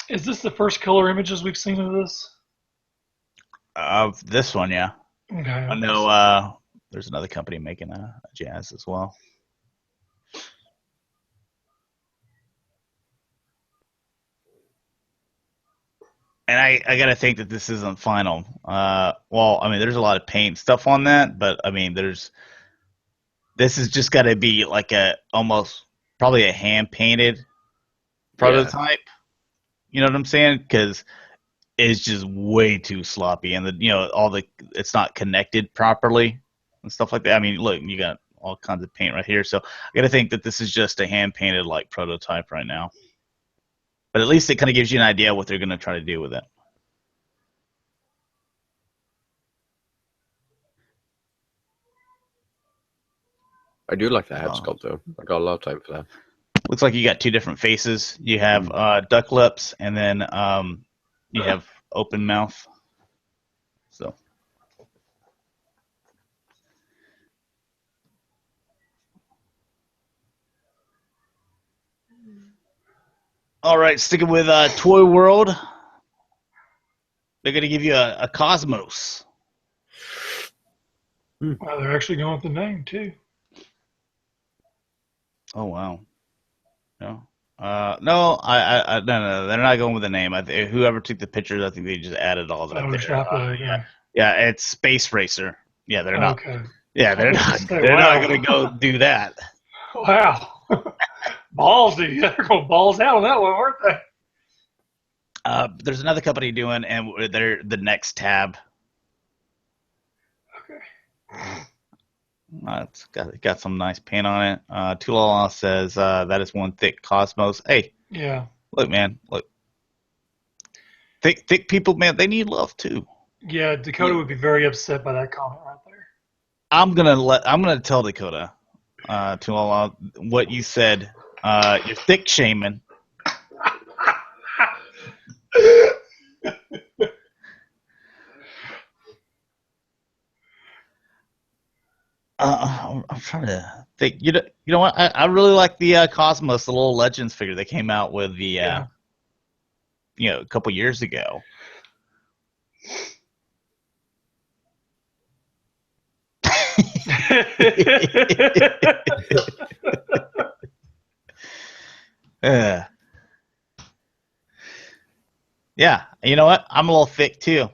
Is this the first color images we've seen of this? Of this one, yeah. Okay. I know there's another company making a jazz as well. And I gotta think that this isn't final. Well, I mean, there's a lot of paint stuff on that, but I mean, this has just got to be like almost probably a hand painted prototype. You know what I'm saying? Because it's just way too sloppy, and it's not connected properly and stuff like that. I mean, look, you got all kinds of paint right here. So I got to think that this is just a hand painted like prototype right now. But at least it kind of gives you an idea what they're going to try to do with it. I do like the head sculpt though. I got a lot of time for that. Looks like you got two different faces. You have duck lips, and then you have open mouth. So. All right, sticking with Toy World. They're going to give you a Cosmos. Wow, they're actually going with the name, too. Oh, wow. No. No, no, they're not going with the name. Whoever took the pictures, I think they just added all that there. Yeah, it's Space Racer. Yeah, they're not. Okay. Yeah, they're not. They're not going to go do that. Wow. Ballsy. They're going balls out on that one, weren't they? There's another company doing, and they're the next tab. Okay. It's got some nice paint on it. Tulala says that is one thick Cosmos. Hey. Yeah. Look, man. Look. Thick people, man. They need love too. Yeah, Dakota would be very upset by that comment right there. I'm gonna tell Dakota, Tulala, what you said. You're thick shaming. I'm trying to think. You know what? I really like the Cosmos, the little Legends figure they came out with the a couple years ago. Yeah, you know what? I'm a little thick too,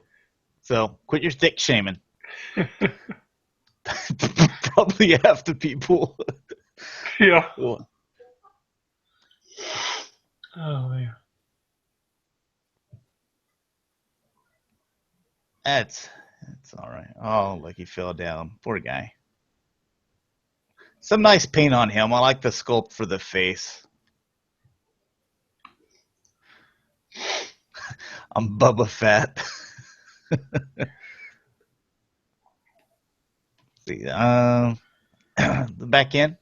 so quit your thick shaming. Probably half the people. Yeah. Oh man. That's all right. Oh, look, he fell down. Poor guy. Some nice paint on him. I like the sculpt for the face. I'm Bubba Fett. See, the back end,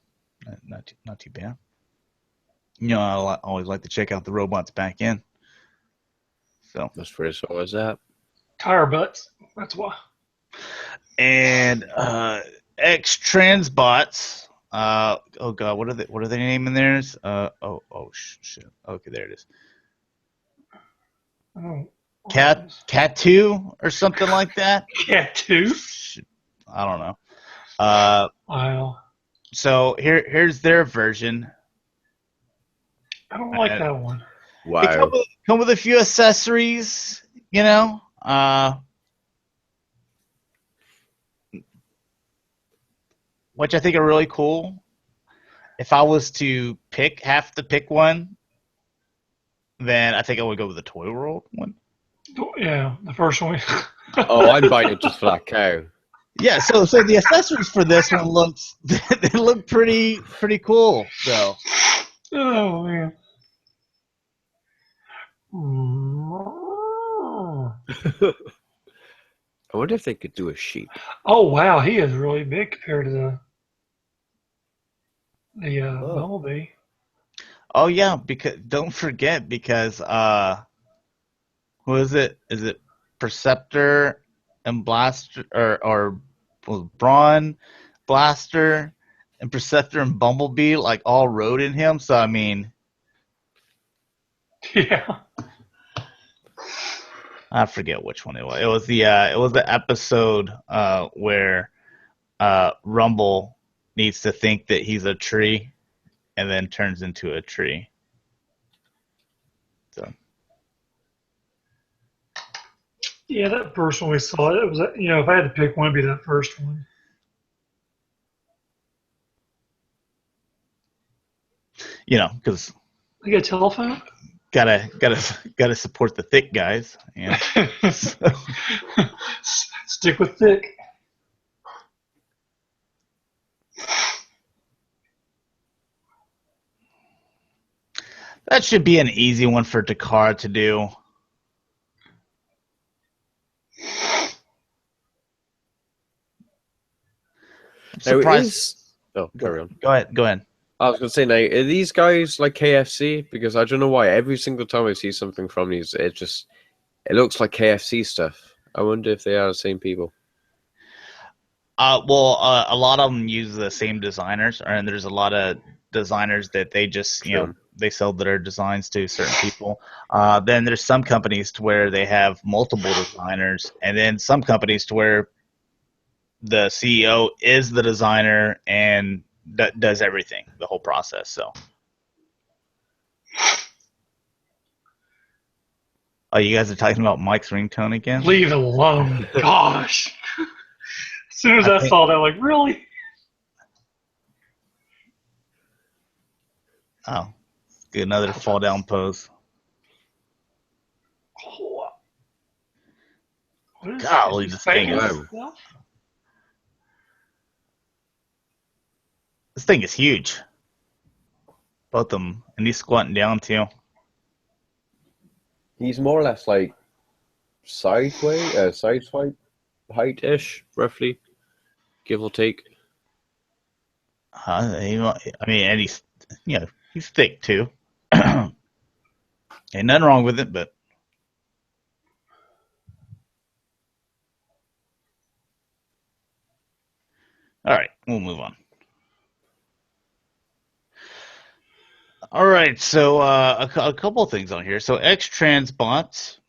not too bad. You know, I always like to check out the robots back end. So that's where it's always at. Tire butts. That's why. And X Transbots. Oh god, what are they naming theirs? Oh shit. Okay, there it is. Oh, Cat 2 or something like that. Cat 2. I don't know. Wow. So here's their version. I don't like that one. Wow. They come with a few accessories, you know. Which I think are really cool. If I was to have to pick one, then I think I would go with the Toy World one. Yeah, the first one. Oh, I'm buying it just for that cow. Yeah, so the accessories for this one they look pretty cool though. Oh man. I wonder if they could do a sheep. Oh wow, he is really big compared to the Bumblebee. Oh yeah, because don't forget who is it? Is it Perceptor and Blaster or Brawn, Blaster, and Perceptor and Bumblebee like all rode in him? So I mean, yeah. I forget which one it was. It was the episode where Rumble needs to think that he's a tree, and then turns into a tree. So. Yeah, that first one we saw, it was, if I had to pick one, it'd be that first one. You know, because you got a telephone. Gotta support the thick guys. Yeah. Stick with thick. That should be an easy one for Takara to do. Surprise! Oh, carry on. Go ahead. I was gonna say, now, are these guys like KFC? Because I don't know why every single time I see something from these, it looks like KFC stuff. I wonder if they are the same people. Well, a lot of them use the same designers, and there's a lot of designers that they just they sell their designs to certain people. Then there's some companies to where they have multiple designers, and then some companies to where the CEO is the designer and does everything, the whole process. So, oh, you guys are talking about Mike's ringtone again? Leave it alone. Gosh. As soon as I saw that, like, really? Oh, get another fall down pose. What is Golly, this thing is huge. Both of them, and he's squatting down too. He's more or less like sideswipe height-ish, roughly, give or take. I mean, and he's he's thick too. Ain't nothing wrong with it, but all right, we'll move on. All right, so a couple of things on here. So X-Trans bots,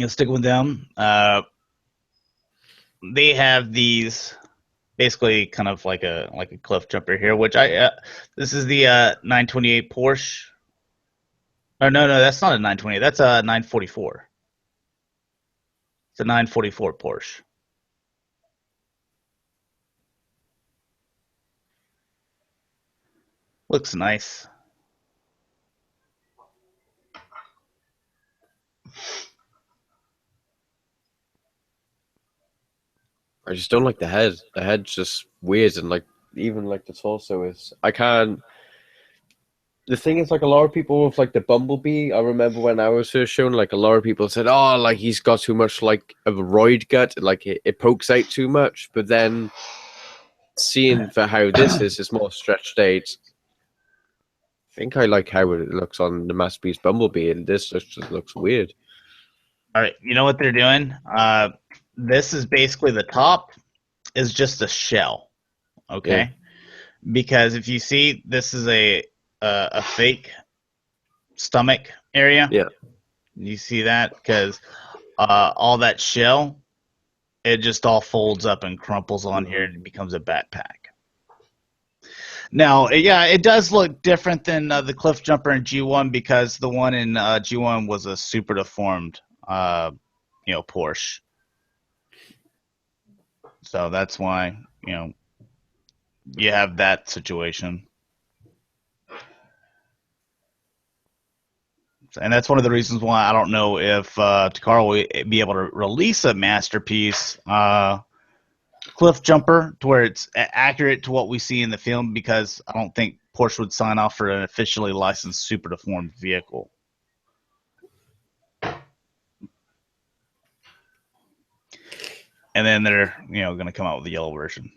stick with them. They have these basically kind of like a Cliffjumper here, which this is the 928 Porsche. Oh no, that's not a 928. That's a 944. It's a 944 Porsche. Looks nice. I just don't like the head. The head's just weird, and like even like the torso is. I can't. The thing is, like a lot of people with like the Bumblebee. I remember when I was first shown, like a lot of people said, "Oh, like he's got too much like of a roid gut, like it pokes out too much." But then seeing for how this is, it's more stretched out. I think I like how it looks on the Masterpiece Bumblebee, and this just looks weird. All right, you know what they're doing? This is basically the top is just a shell, okay? Yeah. Because if you see, this is a fake stomach area. Yeah. You see that? Because all that shell, it just all folds up and crumples on here and it becomes a backpack. Now, yeah, it does look different than the Cliffjumper in G1 because the one in G1 was a super deformed, Porsche. So that's why, you have that situation. And that's one of the reasons why I don't know if Takara will be able to release a Masterpiece Cliffjumper to where it's accurate to what we see in the film, because I don't think Porsche would sign off for an officially licensed super deformed vehicle. And then they're, going to come out with the yellow version.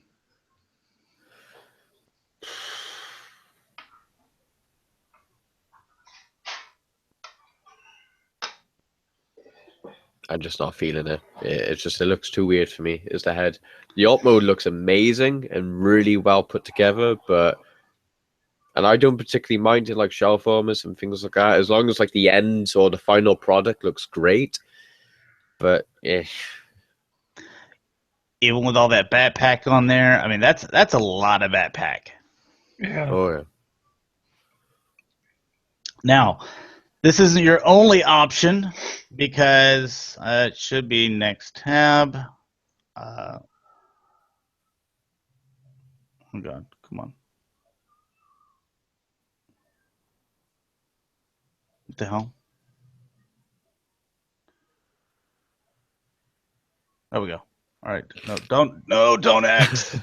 I'm just not feeling it. It looks too weird for me. It's the head. The alt mode looks amazing and really well put together, and I don't particularly mind it like shell formers and things like that, as long as like the ends or the final product looks great. But even with all that backpack on there, I mean that's a lot of backpack. Yeah. Oh yeah. Now, this isn't your only option, because it should be next tab. Hold on, come on. What the hell? There we go. All right. No, don't X.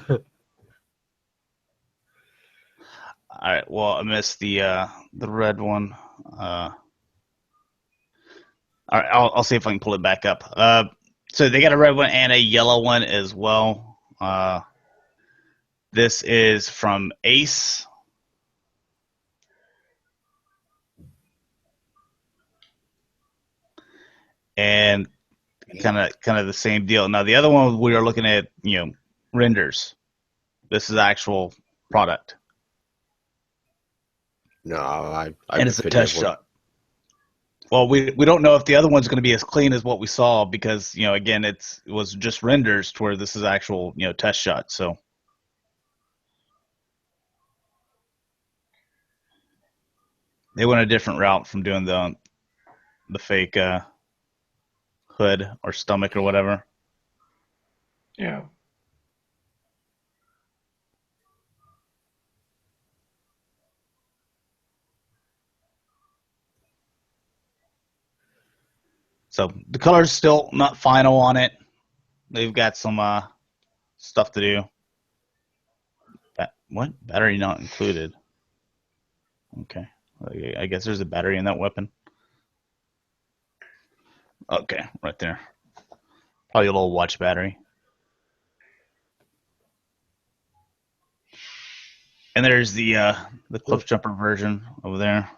All right. Well, I missed the red one. All right. I'll see if I can pull it back up. So they got a red one and a yellow one as well. This is from Ace. And kind of the same deal. Now the other one we are looking at, renders. This is actual product. No, I and it's a test shot. Well, we don't know if the other one's going to be as clean as what we saw because, again, it was just renders to where this is actual, test shot. So they went a different route from doing the fake hood or stomach or whatever. Yeah. So the color's still not final on it. They've got some stuff to do. What? Battery not included. Okay. I guess there's a battery in that weapon. Okay, right there. Probably a little watch battery. And there's the Cliffjumper version over there.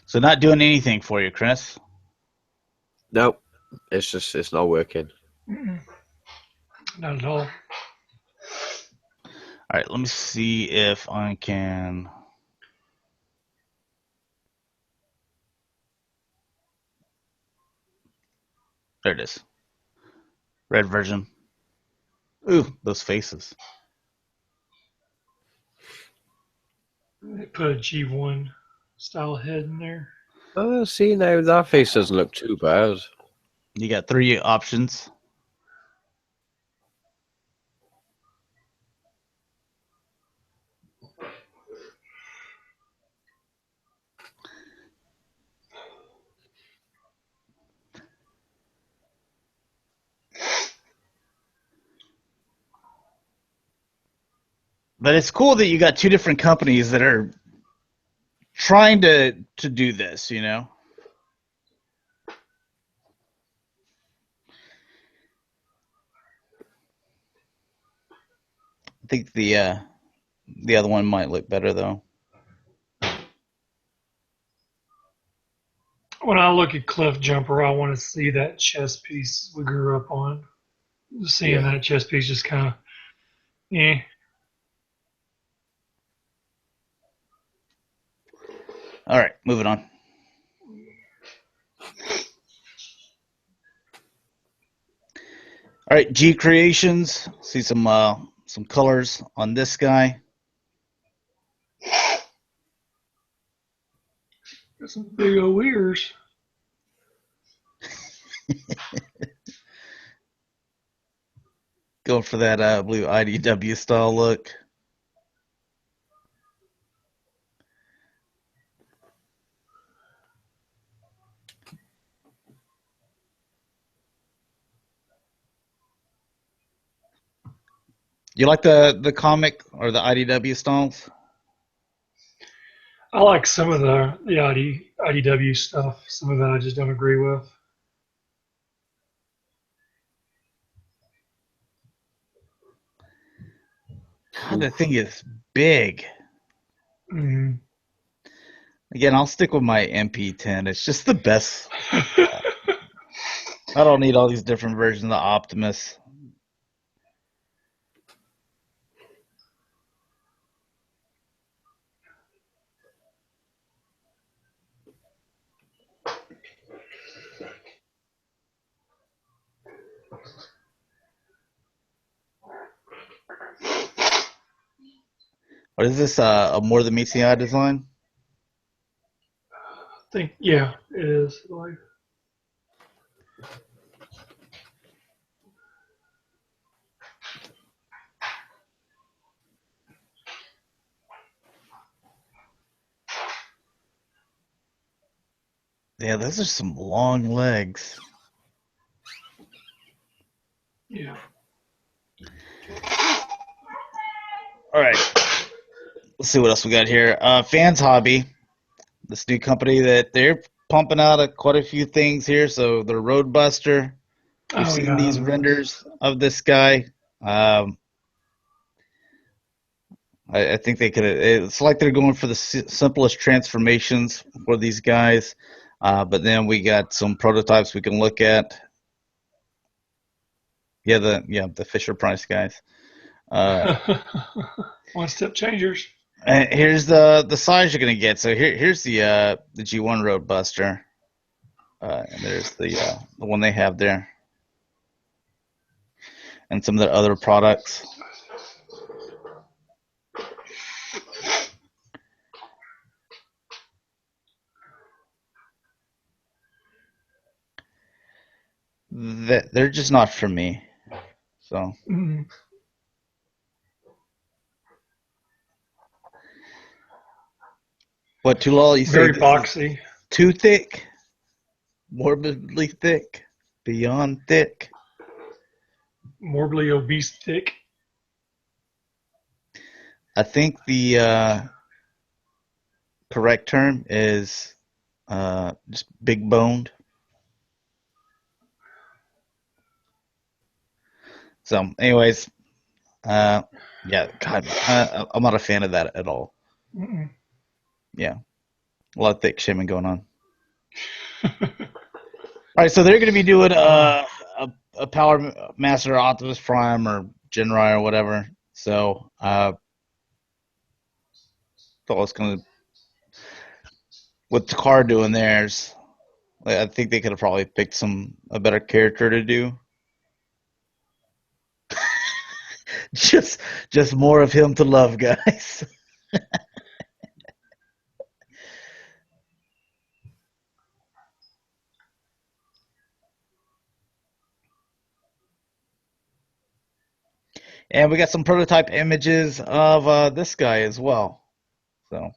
So not doing anything for you, Chris? Nope. It's not working. Mm-mm. Not at all. All right, let me see if I can. There it is. Red version. Ooh, those faces. They put a G1 style head in there. Oh, see, now that face doesn't look too bad. You got 3 options. But it's cool that you got 2 different companies that are trying to do this, I think the other one might look better though. When I look at Cliffjumper, I want to see that chest piece we grew up on. Seeing that chest piece just kind of, eh. All right, moving on. All right, G Creations. See some colors on this guy. Got some big old ears. Going for that blue IDW style look. You like the comic or the IDW styles? I like some of the IDW stuff. Some of that I just don't agree with. God, that thing is big. Mm. Again, I'll stick with my MP10. It's just the best. I don't need all these different versions of Optimus. What is this? A More Than Meets the Eye design? I think, yeah, it is. Like, Yeah, those are some long legs. Yeah. All right. Let's see what else we got here. Fans Hobby, this new company that they're pumping out quite a few things here. So the Roadbuster. We've seen these renders of this guy. I think they could. It's like they're going for the simplest transformations for these guys. But then we got some prototypes we can look at. Yeah, the Fisher Price guys. One step changers. And here's the size you're gonna get. So here's the G1 Roadbuster. And there's the one they have there, and some of the other products. They're just not for me. So. Mm-hmm. What, Tulal? You say very boxy, too thick, morbidly thick, beyond thick, morbidly obese thick. I think the correct term is just big boned. So, anyways, yeah, God, I'm not a fan of that at all. Mm-mm. Yeah, a lot of thick shaming going on. All right, so they're going to be doing a Power Master Optimus Prime or Genrai or whatever. So, thought I was going to, with Takara doing theirs, I think they could have probably picked a better character to do. just more of him to love, guys. And we got some prototype images of this guy as well. So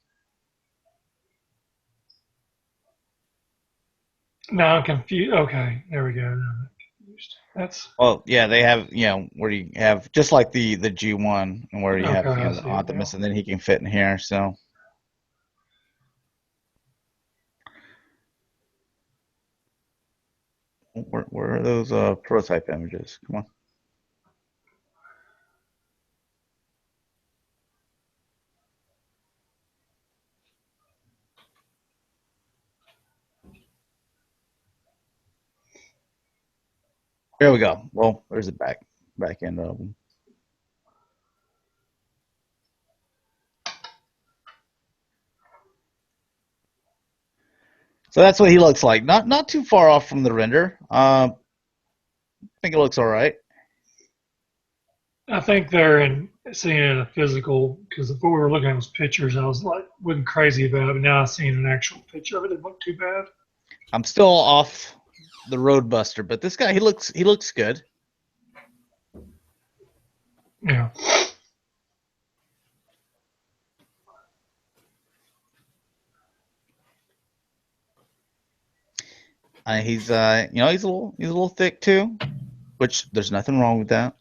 now I'm confused. Okay, there we go. I'm confused. That's yeah, they have where you have just like the G1 and where you have I the see Optimus, and then he can fit in here. So where are those prototype images? Come on. There we go. Well, there's the back end of them. So that's what he looks like. Not too far off from the render. I think it looks all right. I think they're seeing it in a physical, because before we were looking at those pictures, I was like, wasn't crazy about it. But now I've seen an actual picture of it. It didn't look too bad. I'm still off the Roadbuster, but this guy he looks good. Yeah. He's he's a little thick too, which there's nothing wrong with that.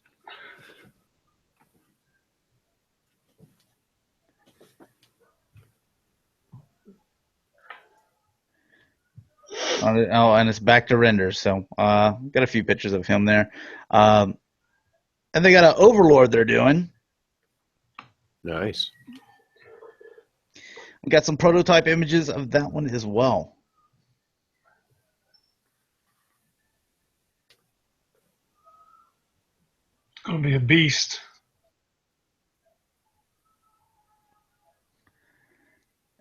And it's back to render. So got a few pictures of him there, and they got an Overlord they're doing. Nice. We got some prototype images of that one as well. It's going to be a beast.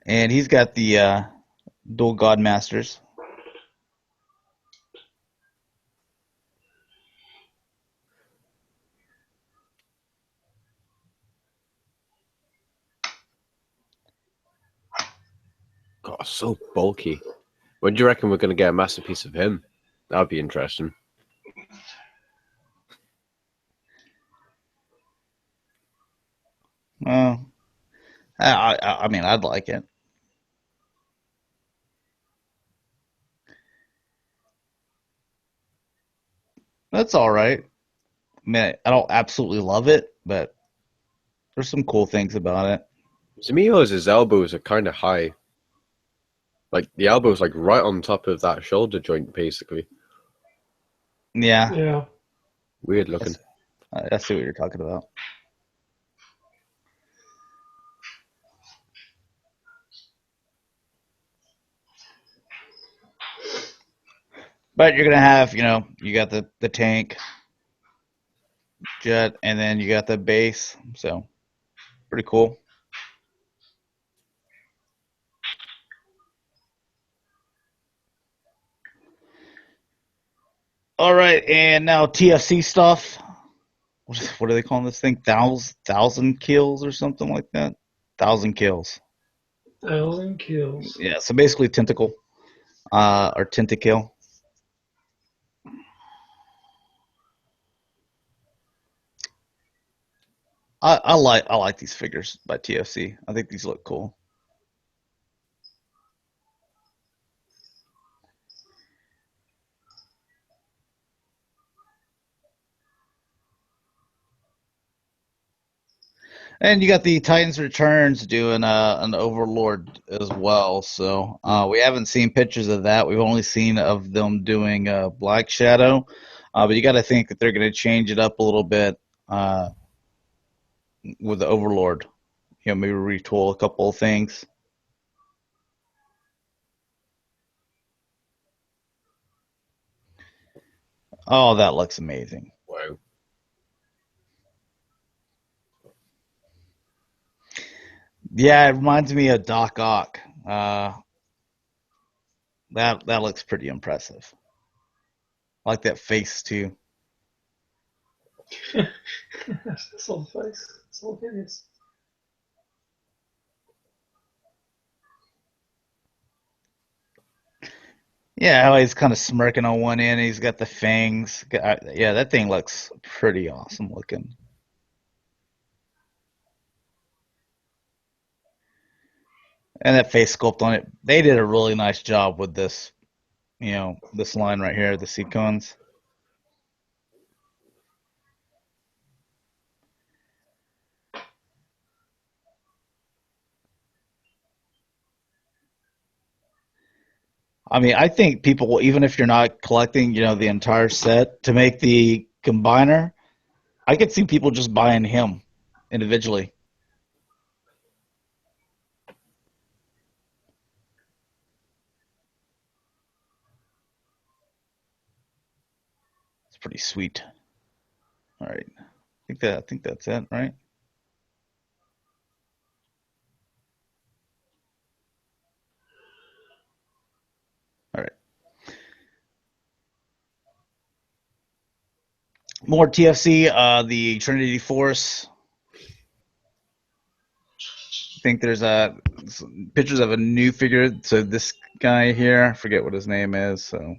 And he's got the dual God Masters. God, so bulky. When do you reckon we're going to get a masterpiece of him? That'd be interesting. Well, I mean, I'd like it. That's all right. I mean, I don't absolutely love it, but there's some cool things about it. Zamio's elbows are kind of high. Like, the elbow's like right on top of that shoulder joint, basically. Yeah. Yeah. Weird looking. I see what you're talking about. But you're gonna have, you got the tank, jet, and then you got the base. So pretty cool. All right, and now TFC stuff. What are they calling this thing? 1,000 kills or something like that? 1,000 kills. 1,000 kills. Yeah, so basically tentacle, or tentakill. I like these figures by TFC. I think these look cool. And you got the Titans Returns doing an Overlord as well. So we haven't seen pictures of that. We've only seen of them doing Black Shadow. But you got to think that they're going to change it up a little bit with the Overlord. Maybe retool a couple of things. Oh, that looks amazing. Wow. Yeah, it reminds me of Doc Ock. That looks pretty impressive. I like that face too. This little face. It's little hideous. Yeah, how he's kind of smirking on one end. He's got the fangs. Yeah, that thing looks pretty awesome looking. And that face sculpt on it. They did a really nice job with this, this line right here, the sequins. I mean, I think people, even if you're not collecting, the entire set to make the combiner, I could see people just buying him individually. It's pretty sweet. All right, I think that's it, right? All right. More TFC, the Trinity Force. I think there's pictures of a new figure. So this guy here, I forget what his name is. So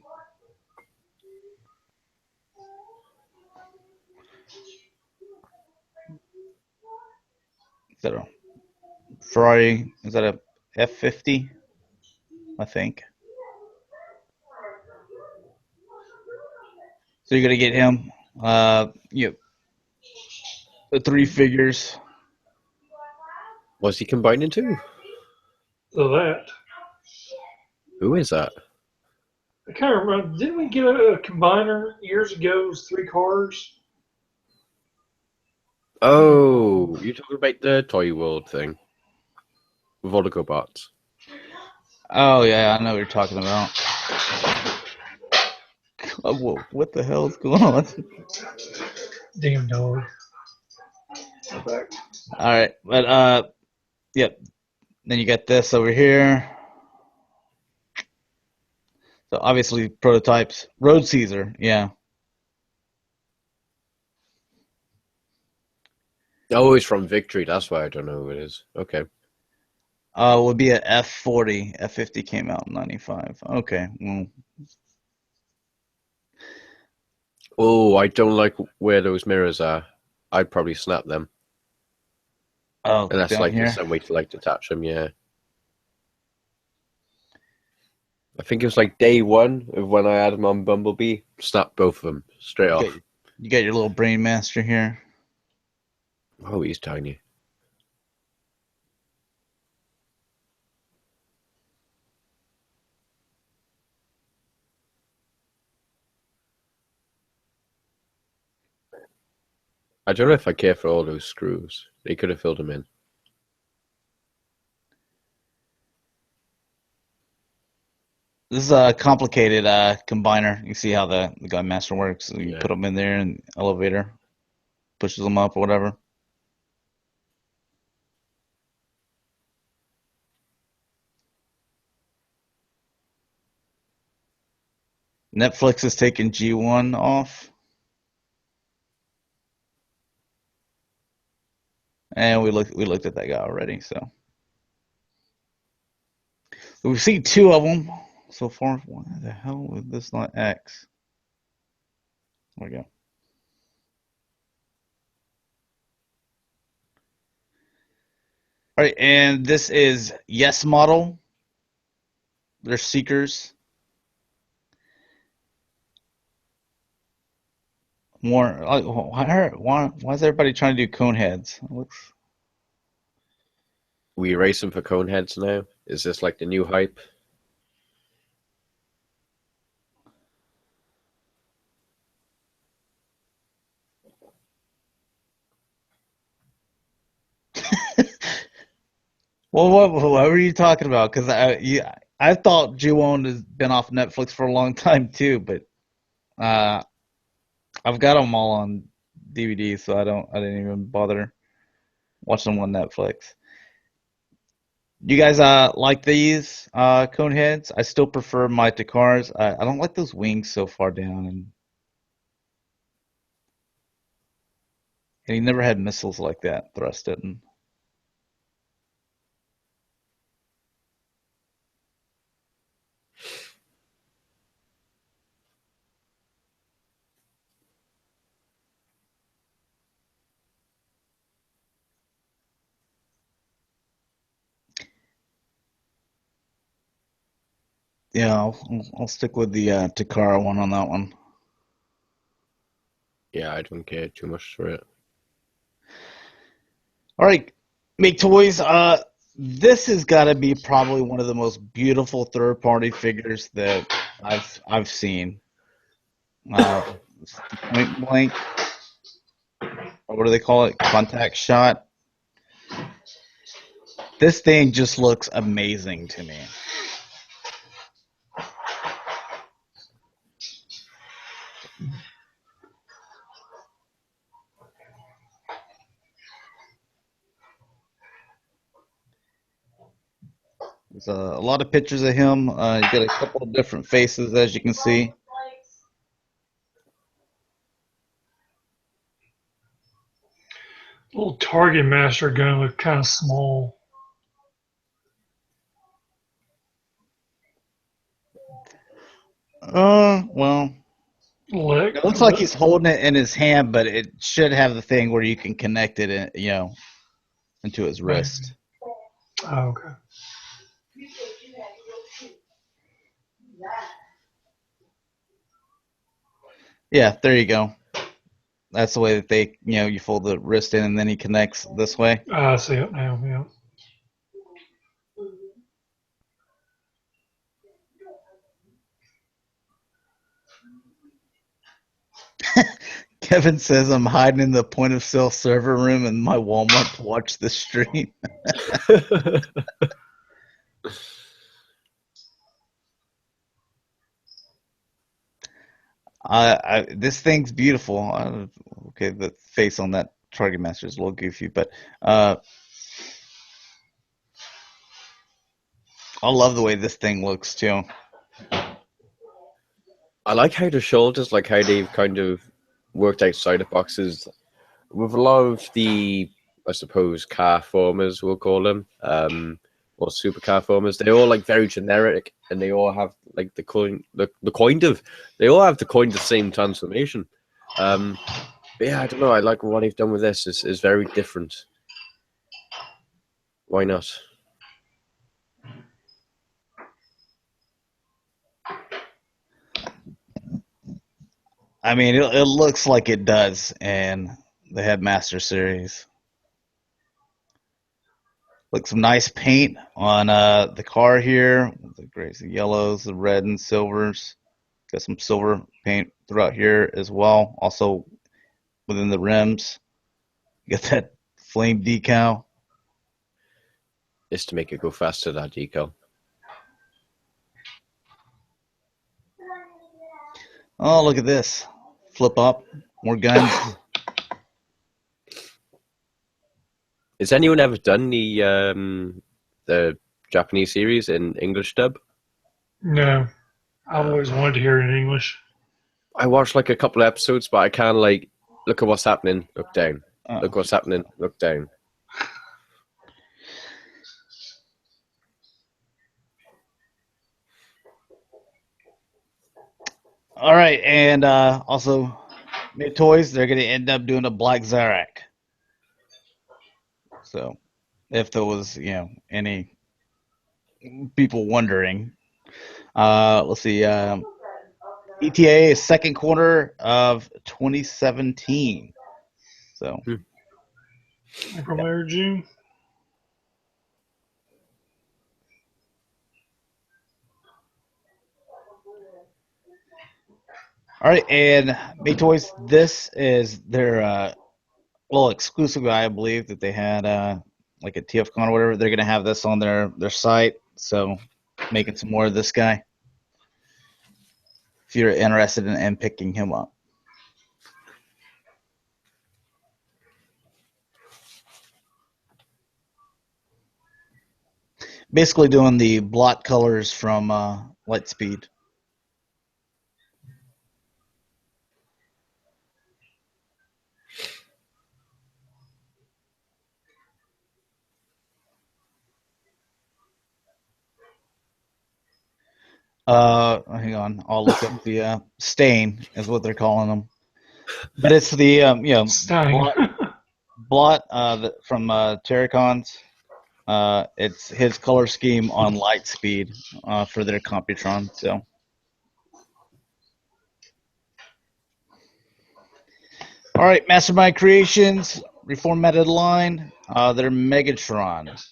is that a Ferrari? Is that a F50? I think. So you're gonna get him. The 3 figures. Was he combined into? So that. Who is that? I can't remember. Didn't we get a combiner years ago? It was 3 cars. Oh, you're talking about the Toy World thing with all the Autobots. Oh yeah, I know what you're talking about. Oh, whoa, what the hell is going on? Damn dog. Back. All right, but yep. Then you got this over here. So obviously prototypes. Road Caesar, yeah. Oh, he's from Victory. That's why I don't know who it is. Okay. Would be a F40. F50 came out in 95. Okay. Well. Oh, I don't like where those mirrors are. I'd probably snap them. Oh, and that's like here? some way to detach them, yeah. I think it was like day 1 of when I had them on Bumblebee. snap both of them straight off. You got your little brain master here. Oh, he's tiny. I don't know if I care for all those screws. They could have filled them in. This is a complicated combiner. You see how the Gun Master works. So you Yeah. put them in there and elevator pushes them up or whatever. Netflix is taking G1 off. And we looked at that guy already, so we've seen two of them so far. Why the hell is this not X? There we go. All right, and this is Yes Model. They're Seekers. More. Why is everybody trying to do cone heads? It looks. We race them for cone heads now. Is this like the new hype? Well, what were you talking about? Because I thought Ju-On has been off Netflix for a long time too, but I've got them all on DVD, so I didn't even bother watching them on Netflix. You guys like these cone heads? I still prefer my Takaras. I don't like those wings so far down, and he never had missiles like that thrusted. Yeah, I'll stick with the Takara one on that one. Yeah, I don't care too much for it. All right, Make Toys. This has got to be probably one of the most beautiful third-party figures that I've seen. Point blank, or what do they call it? Contact shot. This thing just looks amazing to me. There's a lot of pictures of him. You got a couple of different faces, as you can see. Little Target Master gun looked kind of small. Well, it looks like he's holding it in his hand, but it should have the thing where you can connect it, into his wrist. Oh, okay. Yeah, there you go. That's the way that they, you fold the wrist in and then he connects this way. I see it now, yeah. Kevin says I'm hiding in the point of sale server room in my Walmart to watch the stream. This thing's beautiful. Okay, the face on that Target Master is a little goofy, but I love the way this thing looks too. I like how the shoulders, like how they've kind of worked outside the boxes with a lot of the, I suppose, car formers, we'll call them, or supercar formers. They're all like very generic, and they all have like the kind of the same transformation. But yeah, I don't know. I like what they've done with this. Is very different. Why not? I mean, it looks like it does in the Headmaster series. Look, some nice paint on the car here. The grays, the yellows, the red and silvers. Got some silver paint throughout here as well. Also within the rims. Got that flame decal. Just to make it go faster, that decal. Oh, look at this. Flip up. More guns. Has anyone ever done the Japanese series in English dub? No, I've always wanted to hear it in English. I watched like a couple of episodes, but I can't like look at what's happening, look down. Look what's happening, look down. All right, and also Toyz, they're going to end up doing a Black Zarak. So, if there was, any people wondering, let's see. ETA is second quarter of 2017. So, April, May, or June. all right, and Toyz, this is their exclusive guy, I believe, that they had like at TFCon or whatever. They're gonna have this on their site, so making some more of this guy if you're interested in picking him up. Basically doing the blot colors from Lightspeed. Hang on. I'll look up the stain is what they're calling them, but it's the Stain. blot from Terracons. It's his color scheme on Lightspeed for their Computron. So, all right, Mastermind Creations, reformatted line. They're Megatron.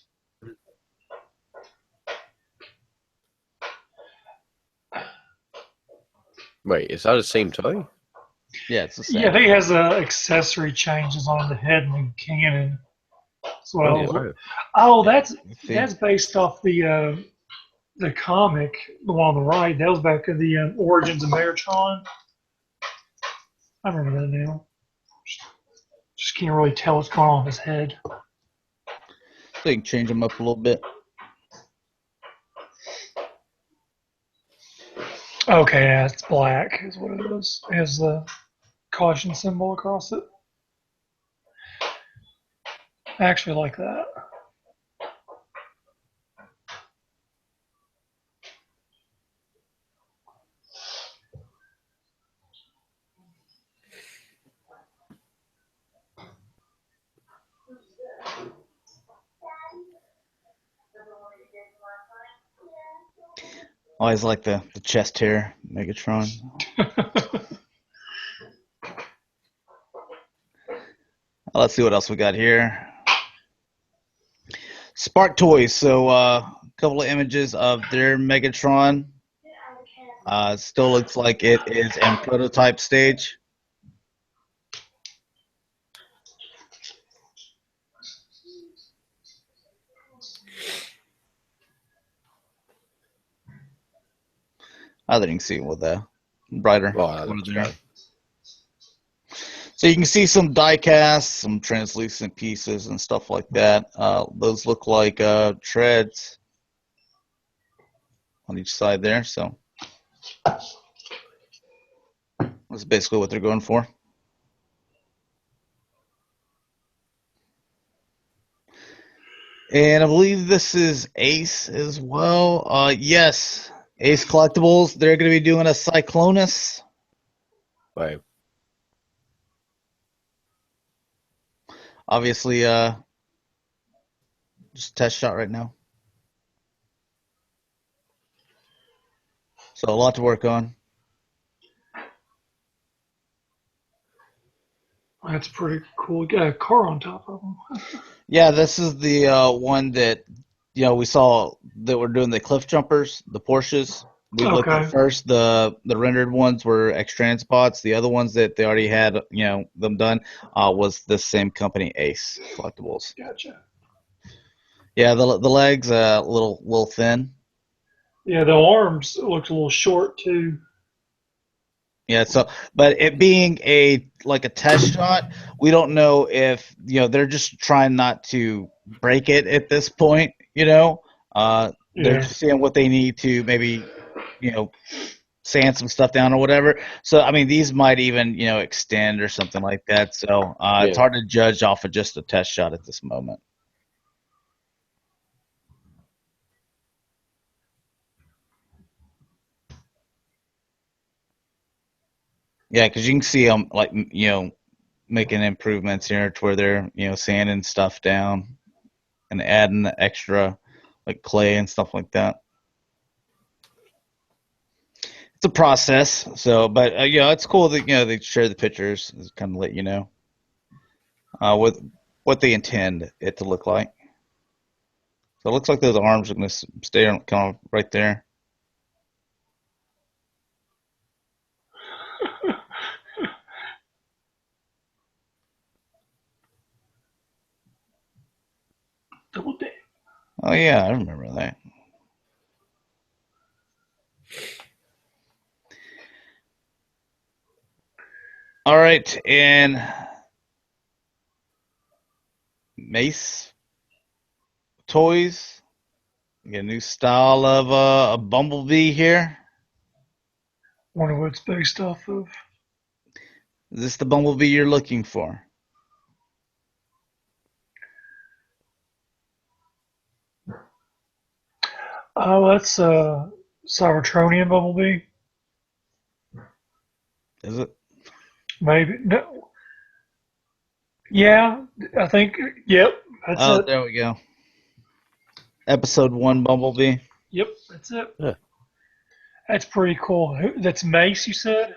Wait, is that the same toy? Yeah, it's the same. Yeah, he has accessory changes on the head and the cannon. That's what I was. Wow. Oh, that's based off the comic, the one on the right. That was back in the Origins of Megatron. I remember that now. Just can't really tell what's going on with his head. So you can change them up a little bit. Okay, yeah, it's black is what it is. It has the caution symbol across it. I actually like that. Always like the chest hair, Megatron. Let's see what else we got here. Spark Toys. So a couple of images of their Megatron. Still looks like it is in prototype stage. I didn't see it with the brighter. So you can see some die casts, some translucent pieces and stuff like that. Those look like treads on each side there. So that's basically what they're going for. And I believe this is Ace as well. Yes, Ace Collectibles. They're going to be doing a Cyclonus. Right. Obviously, just test shot right now. So a lot to work on. That's pretty cool. Got a car on top of them. Yeah, this is the one that we saw that were doing the Cliffjumpers, the Porsches. We looked at first. The rendered ones were X-Trans bots. The other ones that they already had them done was the same company, Ace Collectibles. Gotcha. Yeah, the legs a little thin. Yeah, the arms looked a little short too. Yeah, but it being a test shot, we don't know if they're just trying not to break it at this point. They're just seeing what they need to maybe sand some stuff down or whatever. So I mean, these might even extend or something like that. So it's hard to judge off of just a test shot at this moment. Yeah, because you can see them making improvements here to where they're sanding stuff down and adding the extra clay and stuff like that. It's a process. So, but it's cool that they share the pictures, kind of let you know what they intend it to look like. So it looks like those arms are going to stay kind of right there. Double day. Oh yeah, I remember that. All right, and Mace Toys. We got a new style of a Bumblebee here. Wonder what it's based off of. Is this the Bumblebee you're looking for? Oh, that's Cybertronian Bumblebee. Is it? Maybe. No. Yeah, I think. Yep, that's it. There we go. Episode 1 Bumblebee. Yep, that's it. Yeah. That's pretty cool. That's Mace, you said?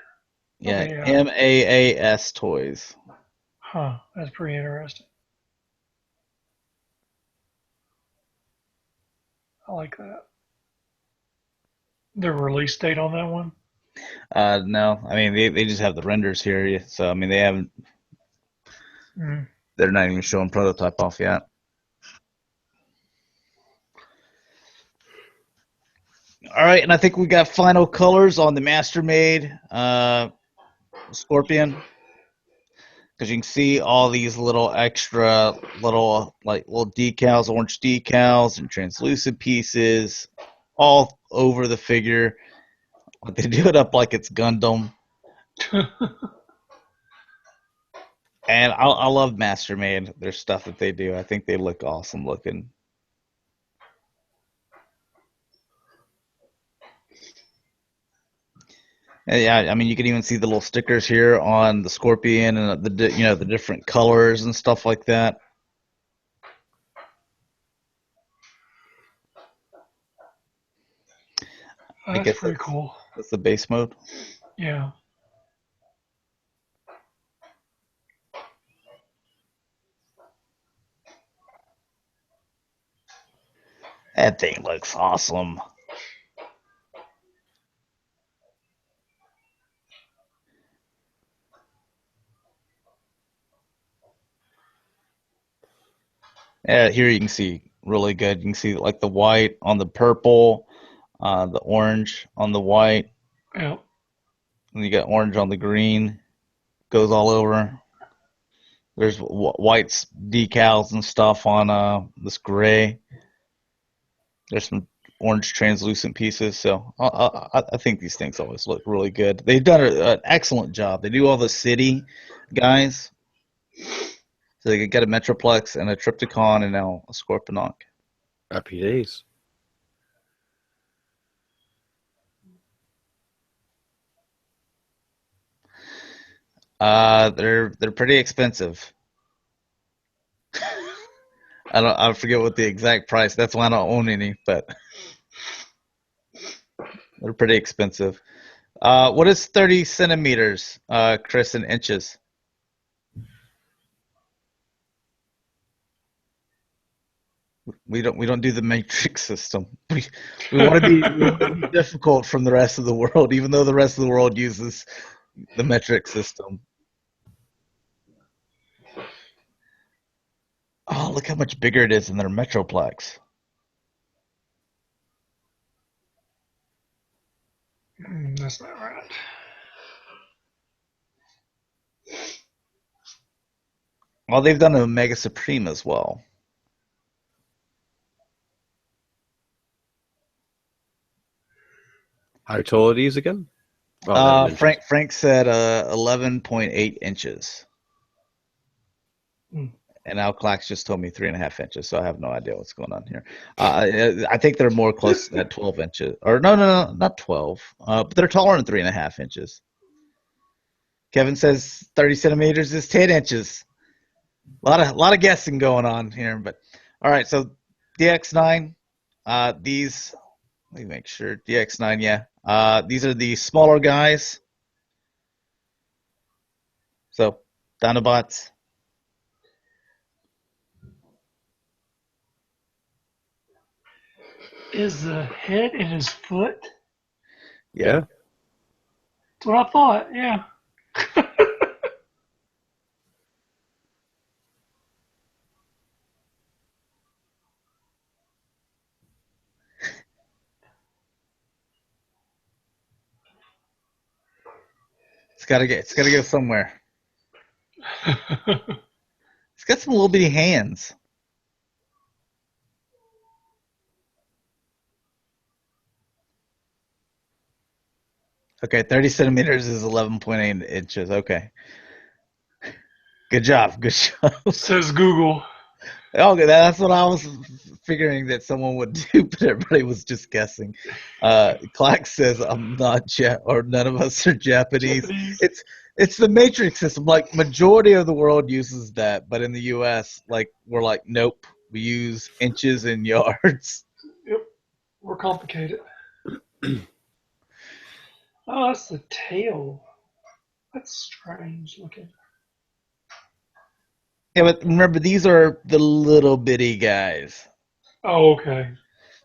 Yeah, Okay, MAAS Toys. Huh, that's pretty interesting. I like that. The release date on that one? No, I mean they just have the renders here, so I mean they haven't. They're not even showing prototype off yet. All right, and I think we got final colors on the Mastermind Scorpion, because you can see all these little extra little decals, orange decals, and translucent pieces all over the figure. But they do it up like it's Gundam. And I love Mastermind. Their stuff that they do. I think they look awesome looking. And yeah, I mean, you can even see the little stickers here on the Scorpion and the different colors and stuff like that. That's pretty cool. That's the base mode. Yeah. That thing looks awesome. Yeah, here you can see really good. You can see like the white on the purple, the orange on the white. Yeah. And you got orange on the green. Goes all over. There's white decals and stuff on this gray. There's some orange translucent pieces. So I think these things always look really good. They've done an excellent job. They do all the city guys. So they got a Metroplex and a Triptychon and now a Scorponok. Happy days. They're pretty expensive. I forget what the exact price. That's why I don't own any, but they're pretty expensive. What is 30 centimeters, Chris, in inches? We don't do the matrix system. We want to be difficult from the rest of the world, even though the rest of the world uses the metric system. Oh, look how much bigger it is than their Metroplex. That's not right. Well, they've done a Mega Supreme as well. How tall are these again? Oh, Frank said 11.8 inches. And Al Clax just told me 3.5 inches, so I have no idea what's going on here. I think they're more close at 12 inches. Or no, not 12. But they're taller than 3.5 inches. Kevin says 30 centimeters is 10 inches. A lot of guessing going on here, but all right. So DX9, these. Let me make sure DX9. Yeah, these are the smaller guys. So Dinobots. Is the head in his foot? Yeah. That's what I thought. Yeah. It's gotta go somewhere. It's got some little bitty hands. Okay, 30 centimeters is 11.8 inches. Okay. Good job. Good job. Says Google. Okay, that's what I was figuring that someone would do, but everybody was just guessing. Clack says I'm not or none of us are Japanese. It's the matrix system. Like majority of the world uses that, but in the US, like we're like, nope, we use inches and yards. Yep. We're complicated. Oh, that's the tail. That's strange looking. Yeah, but remember, these are the little bitty guys. Oh, okay.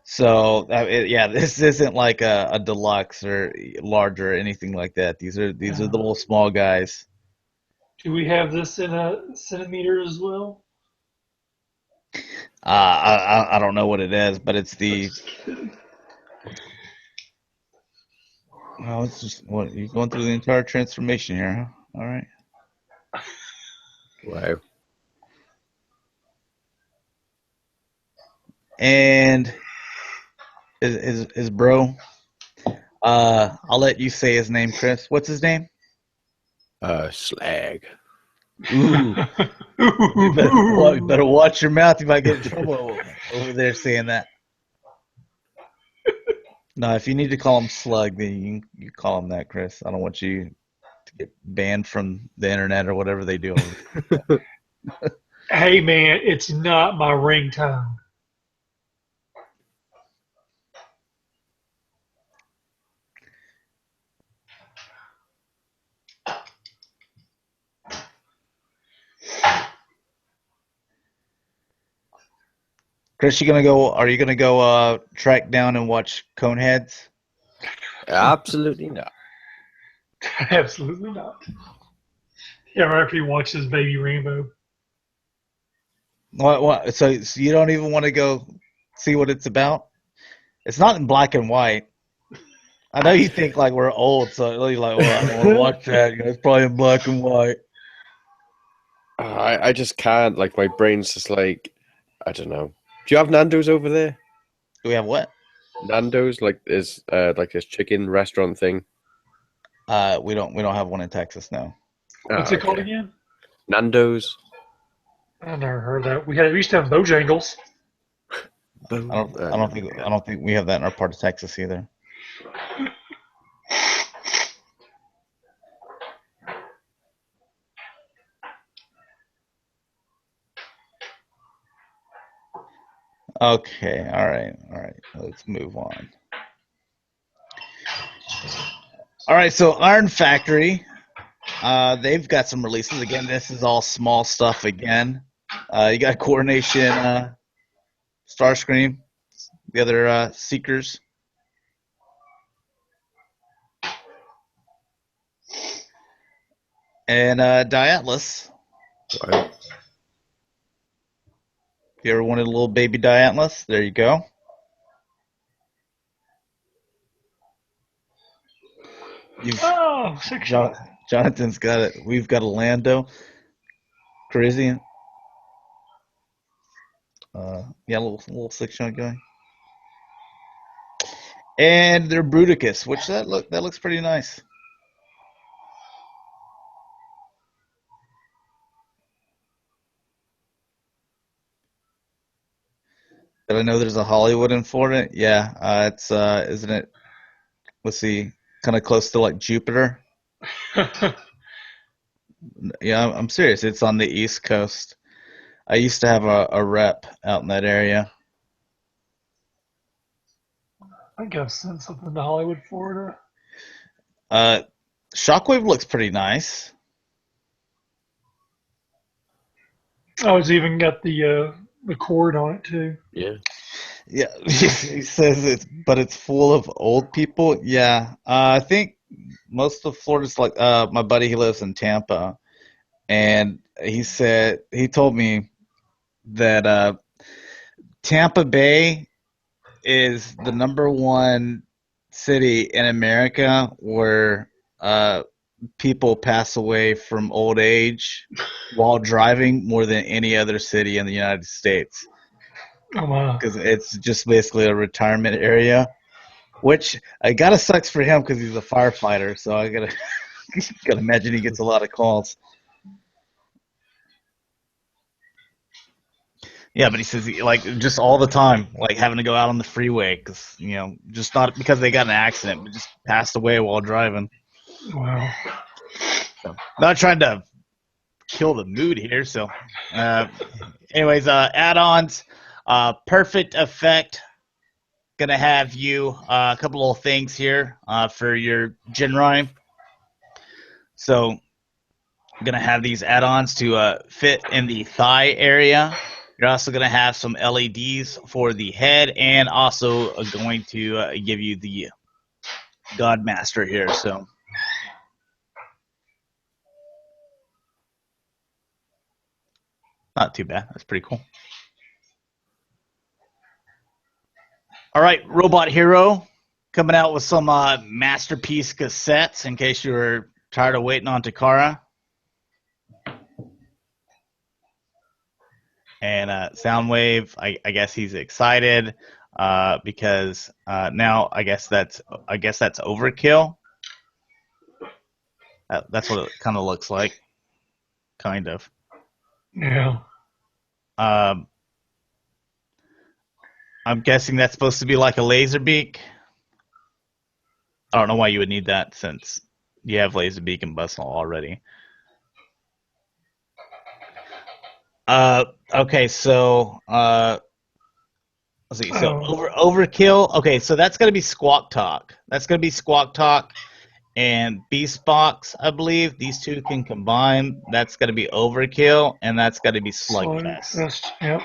So, yeah, this isn't like a deluxe or larger or anything like that. These are the little small guys. Do we have this in a centimeter as well? I don't know what it is, but it's the. Well, it's just what you're going through the entire transformation here, huh? All right. Wow. And his bro. I'll let you say his name, Chris. What's his name? Slag. Ooh. You better watch your mouth. You might get in trouble over there saying that. No, if you need to call him Slug, then you call him that, Chris. I don't want you to get banned from the internet or whatever they do. Hey, man, it's not my ringtone. Chris, are you gonna go track down and watch Coneheads? Absolutely not. Absolutely not. Yeah, right after he watches Baby Rainbow. What? So you don't even want to go see what it's about? It's not in black and white. I know you think like we're old, so you're like, well, I don't want to watch that. You know, it's probably in black and white. I just can't. Like my brain's just like, I don't know. Do you have Nando's over there? Do we have what? Nando's, like is like this chicken restaurant thing. We don't have one in Texas now. What's it called again? Nando's. I never heard that. We used to have Bojangles. I don't think we have that in our part of Texas either. Okay, all right. Let's move on. All right, so Iron Factory, they've got some releases. Again, this is all small stuff again. You got Coordination Starscream, the other Seekers. And Diatlas. Right. If you ever wanted a little baby Diatlas, there you go. Sixshot. Jonathan's got it. We've got a Lando. Crazy. Yeah, a little Sixshot guy. And their Bruticus, which that looks pretty nice. Did I know there's a Hollywood in Florida? Yeah, it's isn't it? Let's see, kind of close to like Jupiter. Yeah, I'm serious. It's on the East Coast. I used to have a rep out in that area. I think I've sent something to Hollywood, Florida. Shockwave looks pretty nice. Oh, it's even got the cord on it too. Yeah. Yeah, he says it's full of old people. Yeah, I think most of Florida's like my buddy. He lives in Tampa, and he told me that Tampa Bay is the #1 city in America where people pass away from old age while driving more than any other city in the United States. Oh wow! Because it's just basically a retirement area, which I gotta sucks for him because he's a firefighter. So I gotta imagine he gets a lot of calls. Yeah, but he says like just all the time, like having to go out on the freeway because just not because they got in an accident, but just passed away while driving. Wow. So, not trying to kill the mood here. So, anyways, add-ons. Perfect Effect. Gonna have you a couple little things here for your Genrime. So, gonna have these add-ons to fit in the thigh area. You're also gonna have some LEDs for the head, and also going to give you the Godmaster here. So. Not too bad. That's pretty cool. All right, Robot Hero coming out with some Masterpiece cassettes in case you were tired of waiting on Takara. And Soundwave, I guess he's excited because now I guess that's overkill. That's what it kind of looks like, kind of. Yeah. I'm guessing that's supposed to be like a laser beak. I don't know why you would need that since you have laser beak and Bustle already. Okay, so let's see. So overkill. Okay, so that's gonna be Squawk Talk. That's gonna be Squawk Talk and Beast Box, I believe. These two can combine. That's gonna be Overkill, and that's gonna be Slugfest. Yep.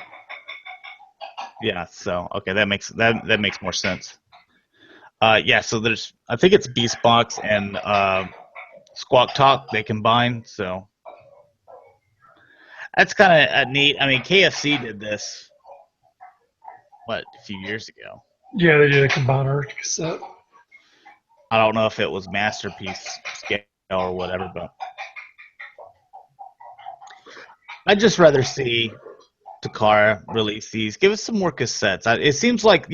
Yeah. So okay, that makes more sense. Yeah. So I think it's Beast Box and Squawk Talk. They combine. So. That's kind of neat. I mean, KFC did this, a few years ago? Yeah, they did a combiner cassette. I don't know if it was Masterpiece scale or whatever, but I'd just rather see Takara release these. Give us some more cassettes. It seems like,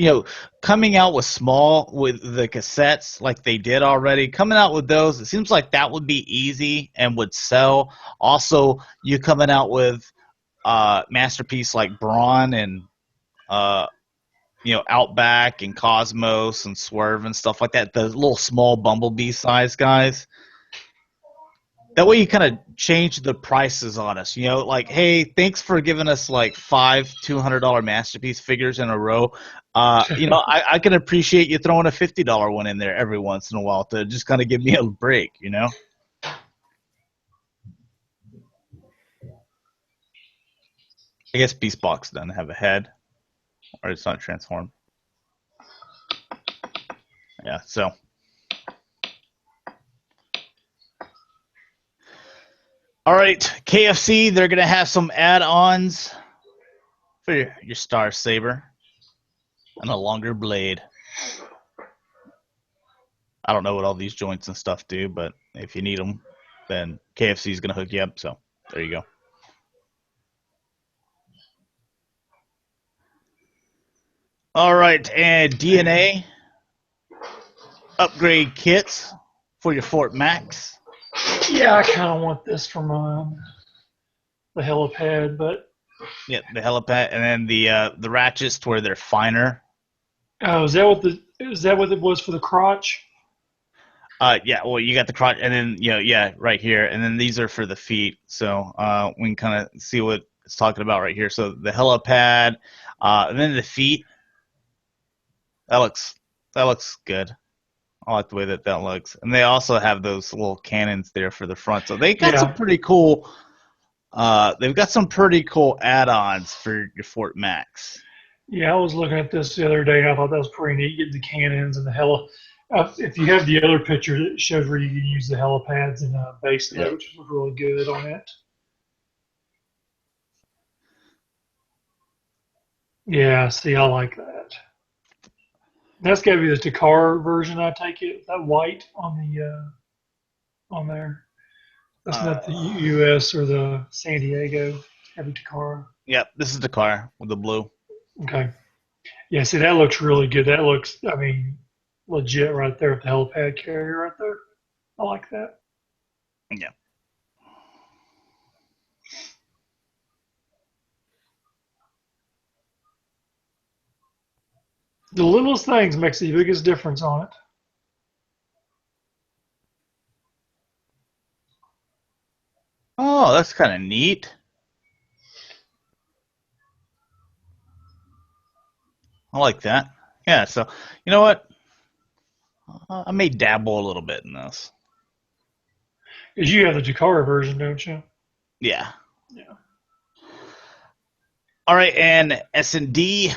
coming out with the cassettes like they did already, coming out with those, it seems like that would be easy and would sell. Also, you coming out with Masterpiece like Brawn and Outback and Cosmos and Swerve and stuff like that, the little small Bumblebee size guys. That way you kind of change the prices on us, like, hey, thanks for giving us like 5 $200 Masterpiece figures in a row. I can appreciate you throwing a $50 one in there every once in a while to just kind of give me a break, I guess Beast Box doesn't have a head. or it's not transformed. Yeah, so. All right, KFC, they're going to have some add-ons for your Star Saber and a longer blade. I don't know what all these joints and stuff do, but if you need them, then KFC is going to hook you up. So there you go. All right, and DNA upgrade kits for your Fort Max. Yeah, I kind of want this from the helipad, but yeah, the helipad, and then the ratchets to where they're finer. Oh, is that what it was for the crotch? Yeah, well, you got the crotch, and then yeah, right here, and then these are for the feet. So we can kind of see what it's talking about right here. So the helipad, and then the feet. That looks good. I like the way that looks. And they also have those little cannons there for the front. So they got some pretty cool they've got some pretty cool add-ons for your Fort Max. Yeah, I was looking at this the other day and I thought that was pretty neat, getting the cannons and the if you have the other picture, it shows where you can use the helipads and base load, which was really good on it. Yeah, see, I like that. That's got to be the Takara version, I take it. That white on the on there. That's not the US or the San Diego heavy Takara. Yep, this is the car with the blue. Okay. Yeah, see, that looks really good. That looks, I mean, legit right there with the helipad carrier right there. I like that. Yeah. The littlest things makes the biggest difference on it. Oh, that's kind of neat. I like that. Yeah, so you know what? I may dabble a little bit in this. Because you have the Takara version, don't you? Yeah. Yeah. All right, and S&D,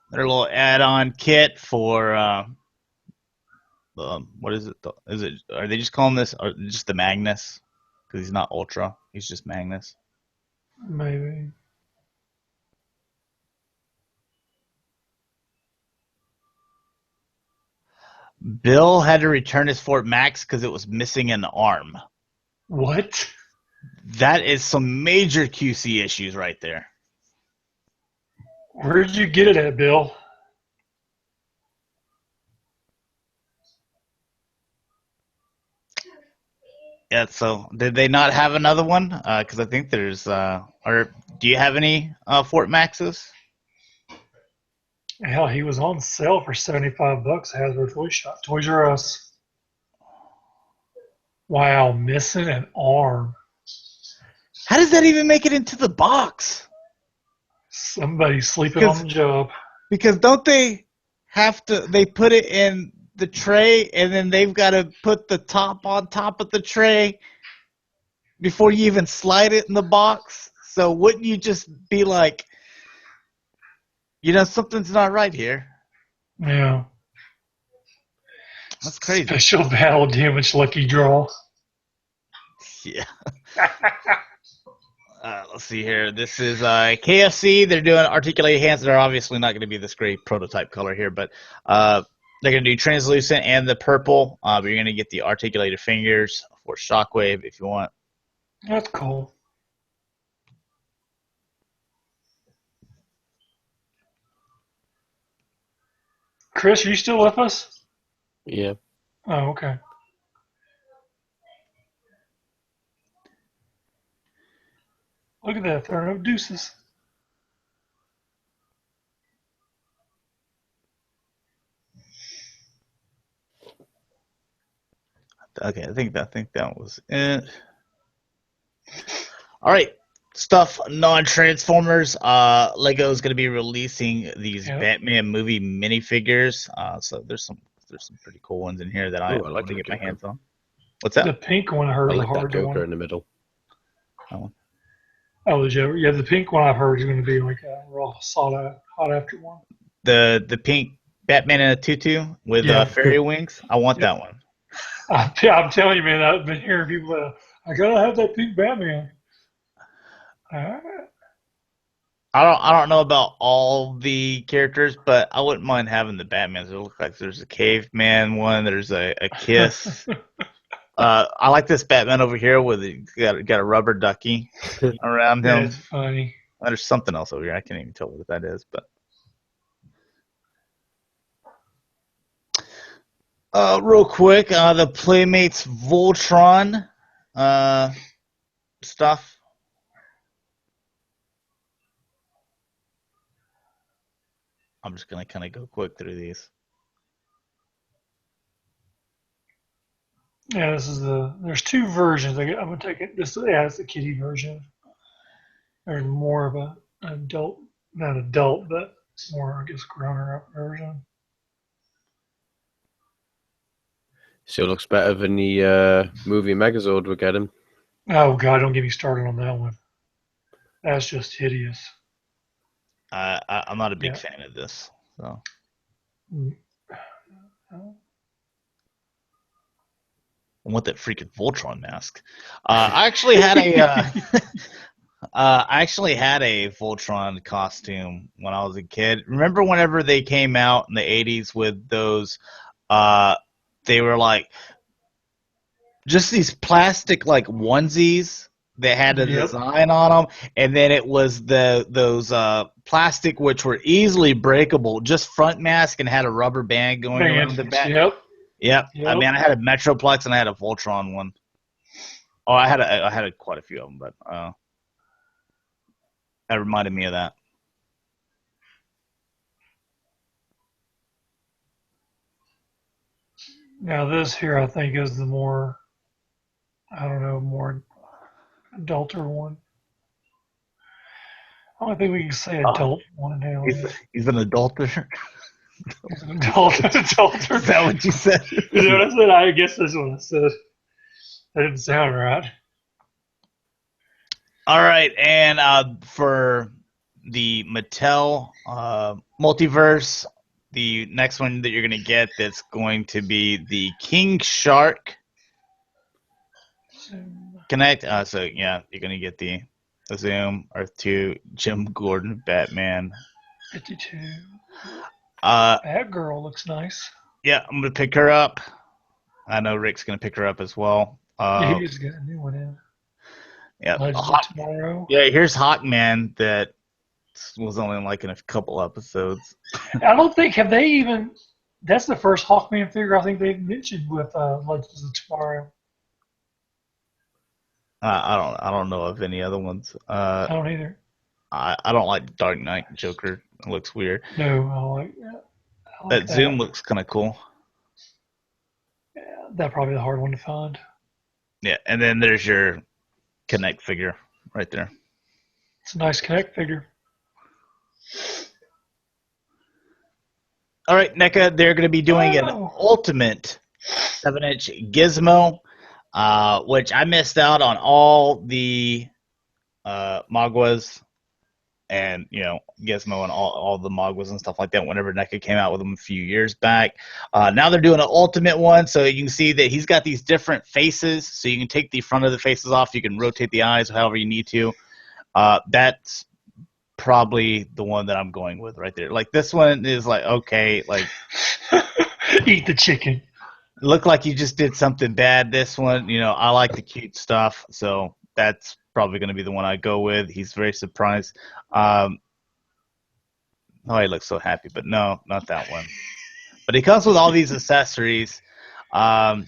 their little add-on kit for what is it? Are they just calling this or just the Magnus? Because he's not Ultra, he's just Magnus. Maybe. Bill had to return his Fort Max because it was missing an arm. What? That is some major QC issues right there. Where did you get it at, Bill? Yeah, so did they not have another one? Because I think there's, or do you have any Fort Maxes? Hell, he was on sale for $75 Hasbro Toys R Us. Wow, missing an arm. How does that even make it into the box? Somebody's sleeping on the job. Because don't they have to, they put it in the tray and then they've got to put the top on top of the tray before you even slide it in the box? So wouldn't you just be like, something's not right here? Yeah. That's crazy. Special battle damage lucky draw. Yeah. Let's see here. This is KFC. They're doing articulated hands. They're obviously not going to be this great prototype color here, but they're going to do translucent and the purple. But you're going to get the articulated fingers for Shockwave if you want. That's cool. Chris, are you still with us? Yeah. Oh, okay. Look at that, throwing up deuces. Okay, I think that was it. All right, stuff non-Transformers. Lego is going to be releasing these Batman movie minifigures. So there's some pretty cool ones in here that I want to get my hands on. What's that? The pink one I heard I like hard that to Joker want. Oh. in the middle. Oh, the Joker. Yeah, the pink one I've heard is going to be like a raw, hot after one. The pink Batman in a tutu with fairy wings. I want that one. I'm telling you, man, I've been hearing people. I gotta have that pink Batman. I don't know about all the characters, but I wouldn't mind having the Batmans. It looks like there's a caveman one. There's a kiss. I like this Batman over here with got a rubber ducky around him. That's funny. There's something else over here. I can't even tell what that is, but. Real quick, the Playmates Voltron stuff. I'm just gonna kind of go quick through these. Yeah, this is there's two versions. I'm gonna take it. This it's the kiddie version. There's more of an adult, not adult, but more, I guess, grown up version. Still looks better than the movie Megazord we get him. Oh God, don't get me started on that one. That's just hideous. I'm not a big fan of this. So. I want that freaking Voltron mask. I actually had a Voltron costume when I was a kid. Remember whenever they came out in the 80s with those they were like just these plastic like onesies that had a design on them, and then it was those plastic which were easily breakable, just front mask and had a rubber band going around the back. Yep. I mean, I had a Metroplex and I had a Voltron one. Oh, I had quite a few of them, but that reminded me of that. Now this here, I think, is the more, I don't know, more adulter one. I don't think we can say adult one now. He's an adulter. He's an adulter. Is that what you said? You know what I said? I guess that's what I said. That didn't sound right. All right, and for the Mattel multiverse, the next one that you're going to get that's going to be the King Shark Connect. So, yeah, you're going to get the Zoom, Earth 2, Jim Gordon, Batman. 52. Batgirl looks nice. Yeah, I'm going to pick her up. I know Rick's going to pick her up as well. Yeah, he just got a new one in. Yeah, tomorrow. Yeah, here's Hawkman that was only like in a couple episodes. I don't think have they even. That's the first Hawkman figure I think they've mentioned with Legends of Tomorrow. I don't know of any other ones. I don't either. I don't like Dark Knight Joker. It looks weird. No, I like that. That Zoom looks kind of cool. Yeah, that's probably the hard one to find. Yeah, and then there's your Connect figure right there. It's a nice Connect figure. All right, NECA, they're going to be doing an ultimate 7-inch Gizmo, which I missed out on all the Magwas and, you know, Gizmo and all the Magwas and stuff like that whenever NECA came out with them a few years back. Now they're doing an ultimate one, so you can see that he's got these different faces, so you can take the front of the faces off. You can rotate the eyes however you need to. That's probably the one that I'm going with right there. Like, this one is like, okay, like eat the chicken. Look like you just did something bad. This one, you know, I like the cute stuff, so that's probably going to be the one I go with. He's very surprised. Oh, he looks so happy, but no, not that one. But he comes with all these accessories. That's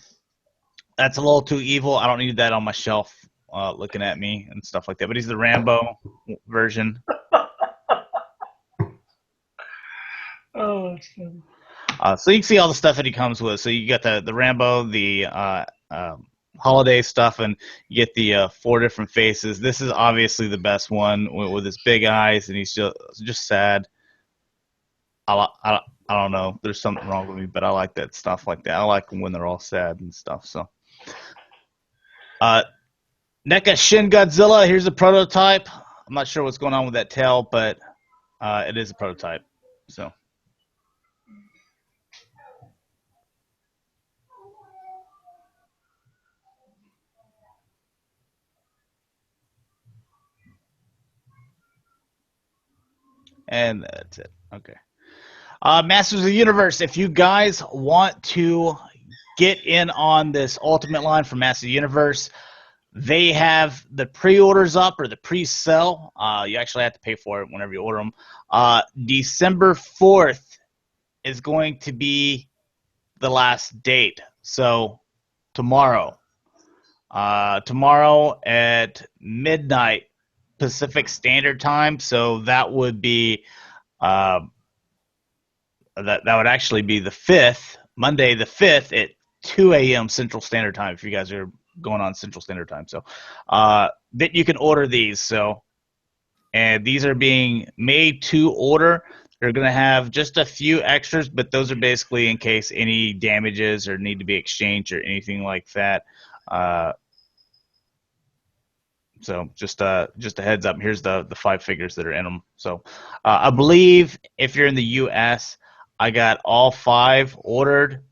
a little too evil. I don't need that on my shelf looking at me and stuff like that. But he's the Rambo version. Oh, that's funny. So you can see all the stuff that he comes with. So you got the Rambo, the holiday stuff, and you get the 4 different faces. This is obviously the best one with his big eyes, and he's just sad. I don't know. There's something wrong with me, but I like that stuff like that. I like them when they're all sad and stuff. So, NECA Shin Godzilla. Here's a prototype. I'm not sure what's going on with that tail, but it is a prototype. So. And that's it. Okay. Masters of the Universe, if you guys want to get in on this Ultimate line from Masters of the Universe, they have the pre-orders up or the pre-sale. You actually have to pay for it whenever you order them. December 4th is going to be the last date. So tomorrow. Tomorrow at midnight Pacific Standard Time. So that would be that would actually be the 5th, Monday the 5th at 2 a.m. Central Standard Time if you guys are going on Central Standard Time. So that you can order these. So, and these are being made to order. They're going to have just a few extras, but those are basically in case any damages or need to be exchanged or anything like that. So just a heads up. Here's the 5 figures that are in them. So I believe if you're in the U.S., I got all 5 ordered,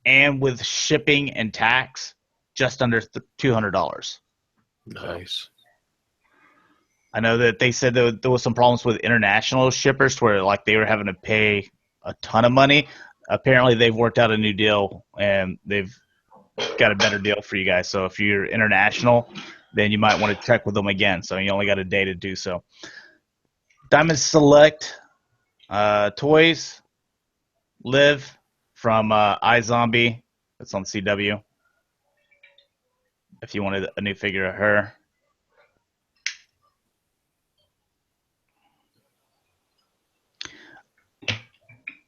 and with shipping and tax, just under $200. Nice. I know that they said that there was some problems with international shippers where like they were having to pay a ton of money. Apparently, they've worked out a new deal, and they've got a better deal for you guys. So if you're international, then you might want to check with them again. So you only got a day to do so. Diamond Select Toys Live from iZombie. That's on CW. If you wanted a new figure of her.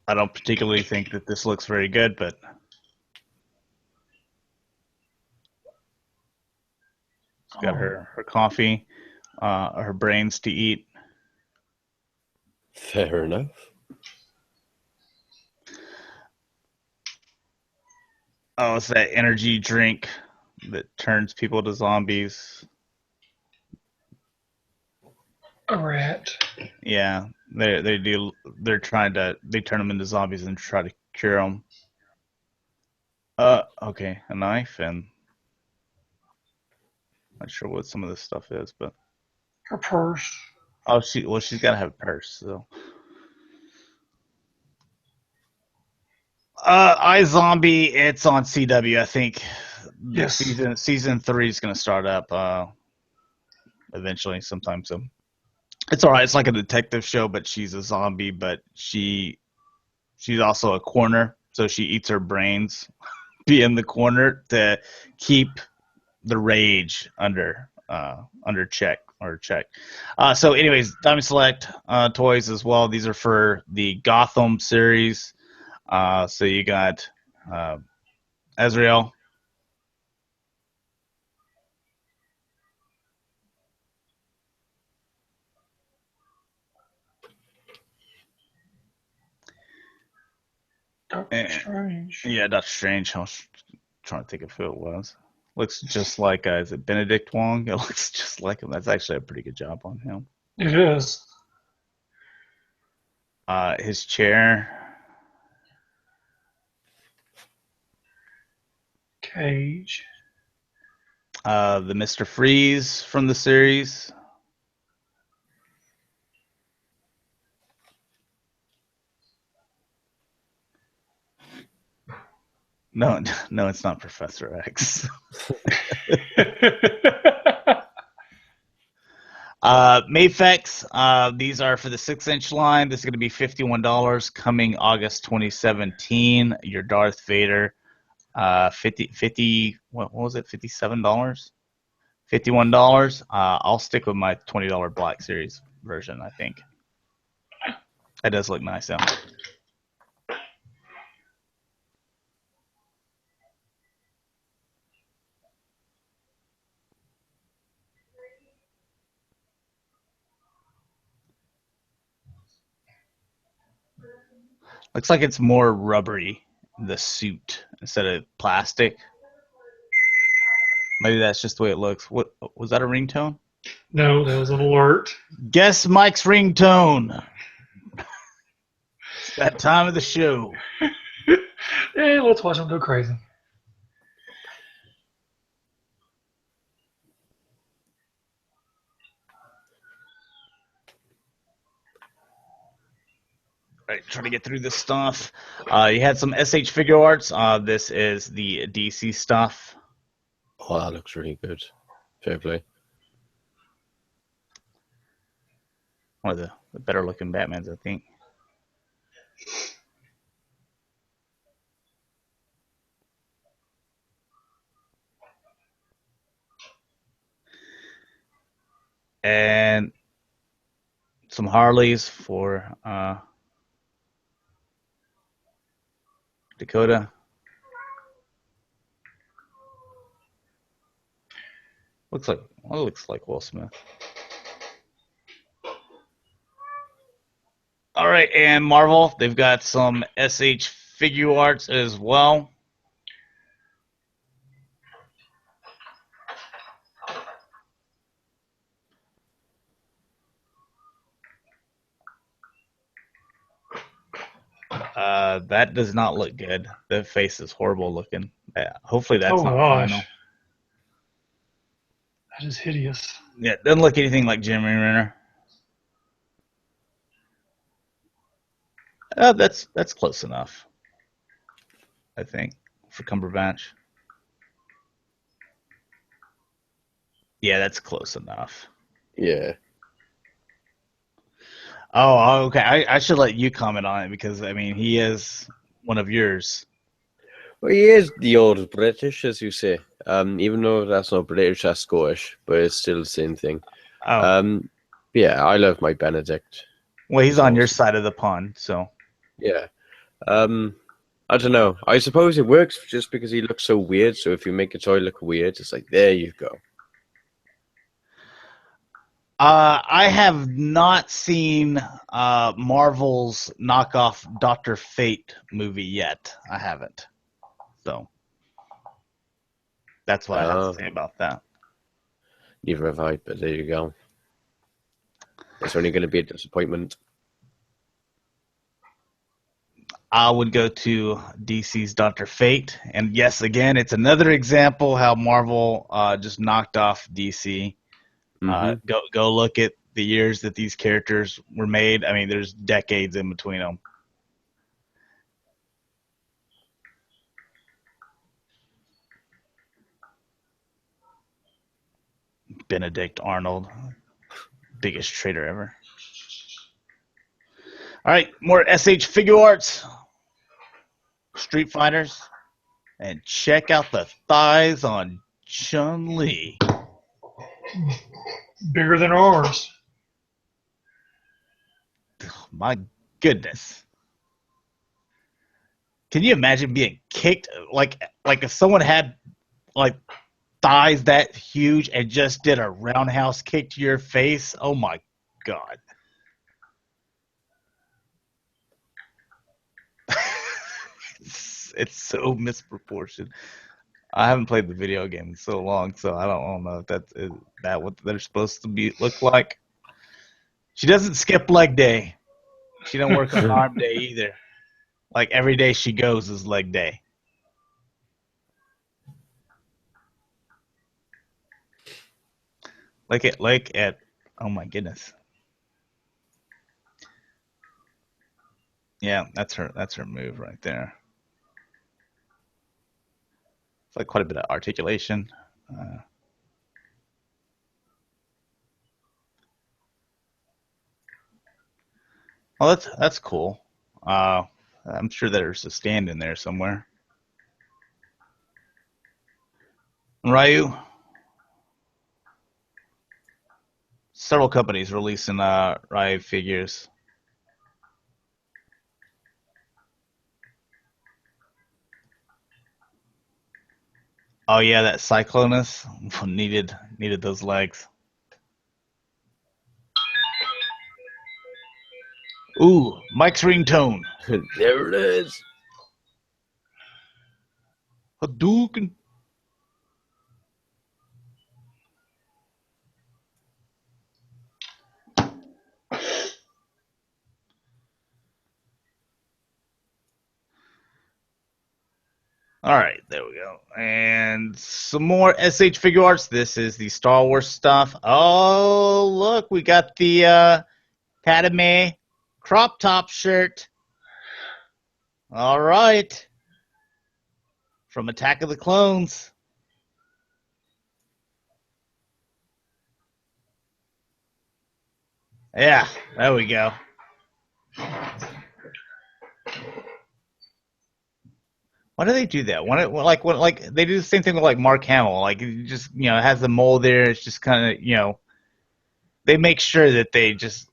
I don't particularly think that this looks very good, but she's got her coffee, her brains to eat. Fair enough. Oh, it's that energy drink that turns people to zombies. A rat. Yeah, they do. They turn them into zombies and try to cure them. Okay, a knife, and not sure what some of this stuff is, but Her purse. oh, she's gotta have a purse. So, iZombie, it's on CW. I think Yes. season 3 is gonna start up eventually sometime. So it's all right. It's like a detective show, but she's a zombie, but she's also a corner, so she eats her brains, be in the corner to keep the rage under check. So anyways, Diamond Select toys as well. These are for the Gotham series. So you got Azrael. Doctor Strange. Yeah, Doctor Strange. I was trying to think of who it was. Looks just like, is it Benedict Wong? It looks just like him. That's actually a pretty good job on him. It is. His chair. Cage. The Mr. Freeze from the series. No, it's not Professor X. Mafex, these are for the 6-inch line. This is going to be $51 coming August 2017. Your Darth Vader, 50 what was it? $57? $51. I'll stick with my $20 Black Series version, I think. That does look nice, though. Looks like it's more rubbery, the suit, instead of plastic. Maybe that's just the way it looks. What was that, a ringtone? No, that was an alert. Guess Mike's ringtone. It's that time of the show. Hey, let's watch them go crazy. Right, trying to get through this stuff. You had some SH figure arts. This is the DC stuff. Oh, that looks really good. Fair play. One of the better looking Batmans, I think. And some Harleys for Dakota. Looks like Will Smith. All right, and Marvel, they've got some SH figure arts as well. That does not look good. The face is horrible looking. Hopefully that's not final. That is hideous. Yeah, it doesn't look anything like Jeremy Renner. That's close enough, I think, for Cumberbatch. Yeah, that's close enough. Yeah. Oh, okay. I should let you comment on it because, I mean, he is one of yours. Well, he is the old British, as you say. Even though that's not British, that's Scottish, but it's still the same thing. Oh. Yeah, I love my Benedict. Well, he's on your side of the pond, so. Yeah. I don't know. I suppose it works just because he looks so weird. So if you make a toy look weird, it's like, there you go. I have not seen Marvel's knockoff Dr. Fate movie yet. I haven't. So that's what I have to say about that. Neither have I, but there you go. It's only going to be a disappointment. I would go to DC's Dr. Fate. And yes, again, it's another example how Marvel just knocked off DC. Go look at the years that these characters were made. I mean, there's decades in between them. Benedict Arnold, biggest traitor ever. All right, more SH figure arts, Street Fighters, and check out the thighs on Chun-Li. Bigger than ours. Oh, my goodness. Can you imagine being kicked like if someone had like thighs that huge and just did a roundhouse kick to your face? Oh my God. It's so misproportioned. I haven't played the video game in so long, so I don't know if is that what they're supposed to look like. She doesn't skip leg day. She don't work on arm day either. Like every day she goes is leg day. Look at oh my goodness. Yeah, that's her move right there. It's like quite a bit of articulation. Oh, that's cool. I'm sure there's a stand in there somewhere. Ryu. Several companies releasing Ryu figures. Oh yeah, that Cyclonus needed those legs. Ooh, Mike's ringtone. There it is. Hadouken. All right, there we go. And some more SH Figure Arts. This is the Star Wars stuff. Oh, look, we got the Padme crop top shirt. All right. From Attack of the Clones. Yeah, there we go. Why do they do that? Like they do the same thing with like Mark Hamill. Like it just it has the mold there. It's just kind of they make sure that they just.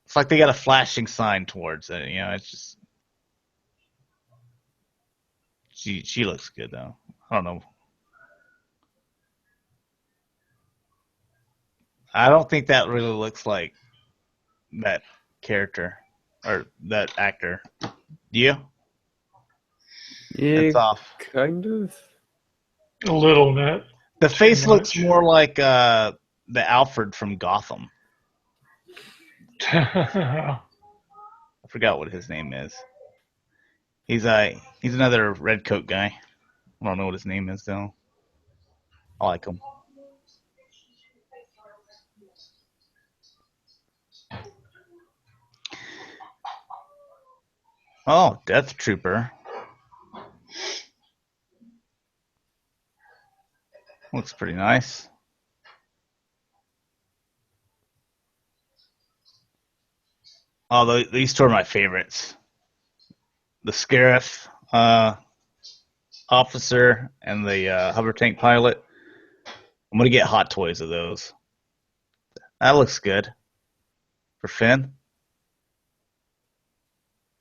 It's like they got a flashing sign towards it. It's just. She looks good though. I don't know. I don't think that really looks like that character or that actor. Do you? Yeah, it's off. Kind of. A little bit. The face looks more like the Alfred from Gotham. I forgot what his name is. He's another red coat guy. I don't know what his name is though. I like him. Oh, Death Trooper. Looks pretty nice. Oh, these two are my favorites. The Scarif officer and the hover tank pilot. I'm going to get Hot Toys of those. That looks good. For Finn?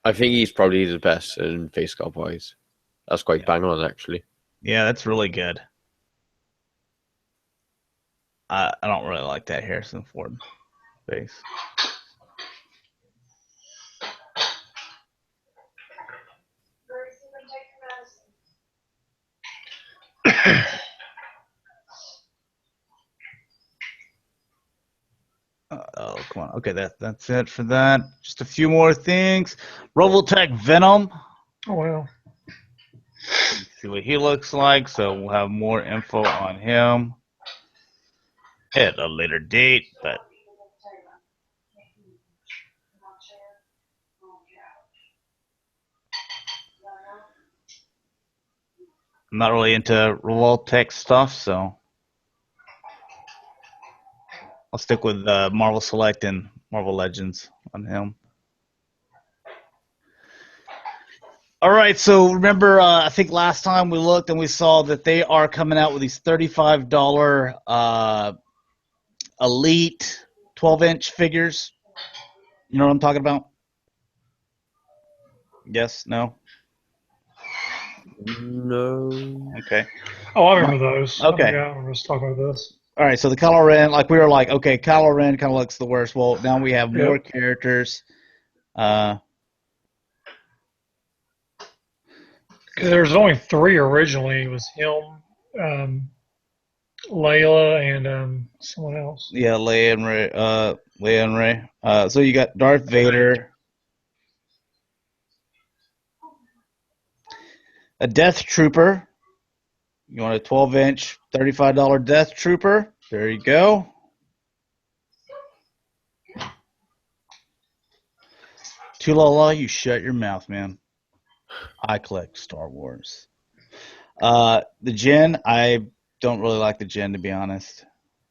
I think he's probably the best in face sculpt wise. That's quite bang on, actually. Yeah, that's really good. I don't really like that Harrison Ford face. Oh, come on. Okay, that's it for that. Just a few more things. Robotech Venom. Oh, well. See what he looks like, so we'll have more info on him at a later date, but I'm not really into Revoltech stuff, so I'll stick with Marvel Select and Marvel Legends on him. All right, so remember, I think last time we looked and we saw that they are coming out with these $35 Elite 12-inch figures. You know what I'm talking about? Yes? No? No. Okay. Oh, I remember those. Okay. I remember us talking about this. All right, so the Kylo Ren, like we were like, okay, Kylo Ren kind of looks the worst. Well, now we have more characters. There's only 3 originally. It was him, Layla, and someone else. Yeah, Leia and Rey. So you got Darth Vader, a Death Trooper. You want a 12-inch, $35 Death Trooper? There you go. Tulala, you shut your mouth, man. I collect Star Wars. The Jinn, I don't really like the Jinn, to be honest.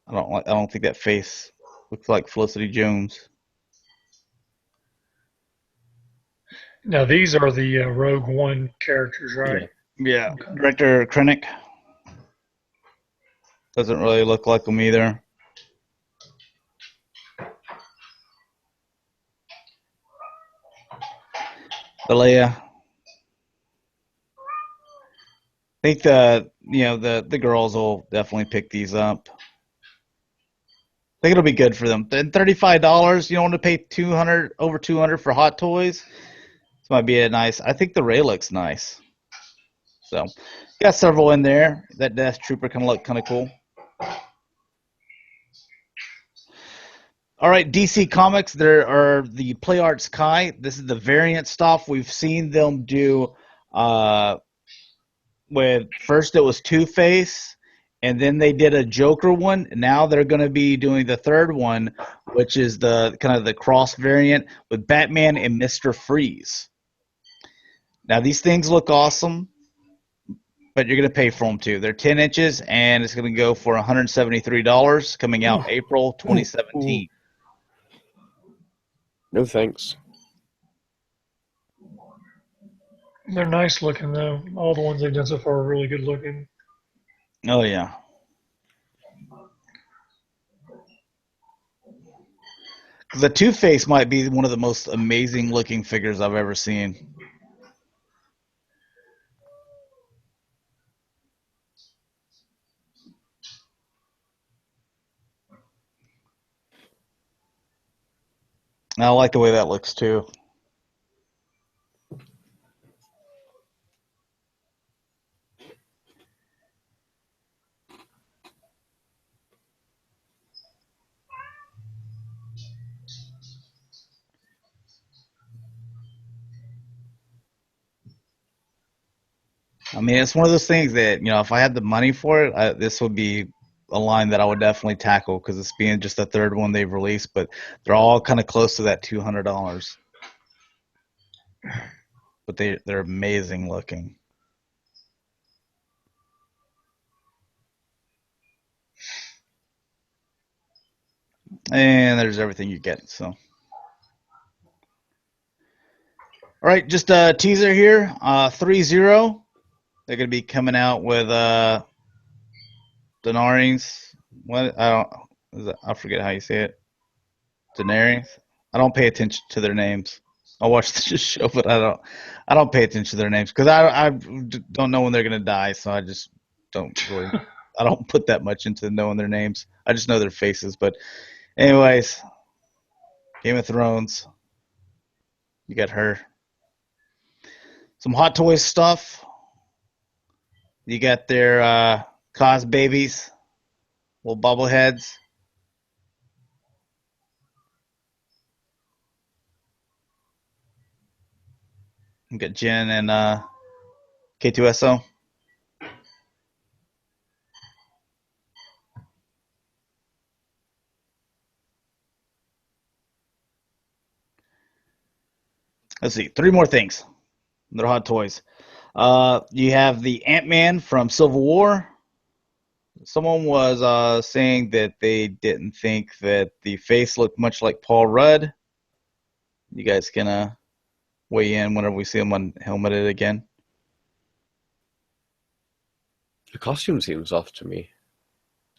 I don't think that face looks like Felicity Jones. Now these are the Rogue One characters, right? Yeah. Okay. Director Krennic doesn't really look like them either. The Leia. I think the girls will definitely pick these up. I think it'll be good for them. Then $35, you don't want to pay over $200 for Hot Toys. This might be a nice. I think the Rey looks nice. So, got several in there. That Death Trooper can look kind of cool. All right, DC Comics. There are the Play Arts Kai. This is the variant stuff. We've seen them do With first it was Two-Face, and then they did a Joker one. Now they're going to be doing the third one, which is the kind of the cross variant with Batman and Mr. Freeze. Now these things look awesome, but you're going to pay for them too. They're 10 inches, and it's going to go for $173, coming out April 2017. No thanks. They're nice looking though. All the ones they've done so far are really good looking. Oh yeah. The Two-Face might be one of the most amazing looking figures I've ever seen. And I like the way that looks too. I mean, it's one of those things that, if I had the money for it, this would be a line that I would definitely tackle because it's being just the third one they've released, but they're all kind of close to that $200. But they're amazing looking. And there's everything you get. So, all right, just a teaser here. 3-0. They're gonna be coming out with Denarines. What I forget how you say it. Daenerys. I don't pay attention to their names. I watch the show, but I don't pay attention to their names because I don't know when they're gonna die. So I just don't really. I don't put that much into knowing their names. I just know their faces. But anyways, Game of Thrones. You got her. Some Hot Toys stuff. You got their Cos babies, little bobbleheads. You got Jen and K2SO. Let's see, 3 more things. They're Hot Toys. You have the Ant-Man from Civil War. Someone was saying that they didn't think that the face looked much like Paul Rudd. You guys can weigh in whenever we see him unhelmeted again. The costume seems off to me.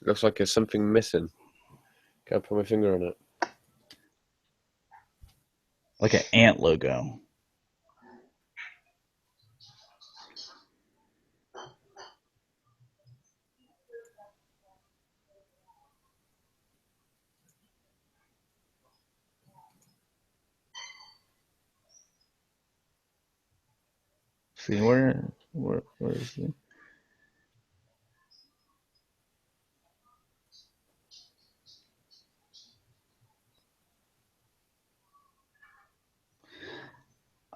It looks like there's something missing. Can't put my finger on it. Like an ant logo. See, where is he?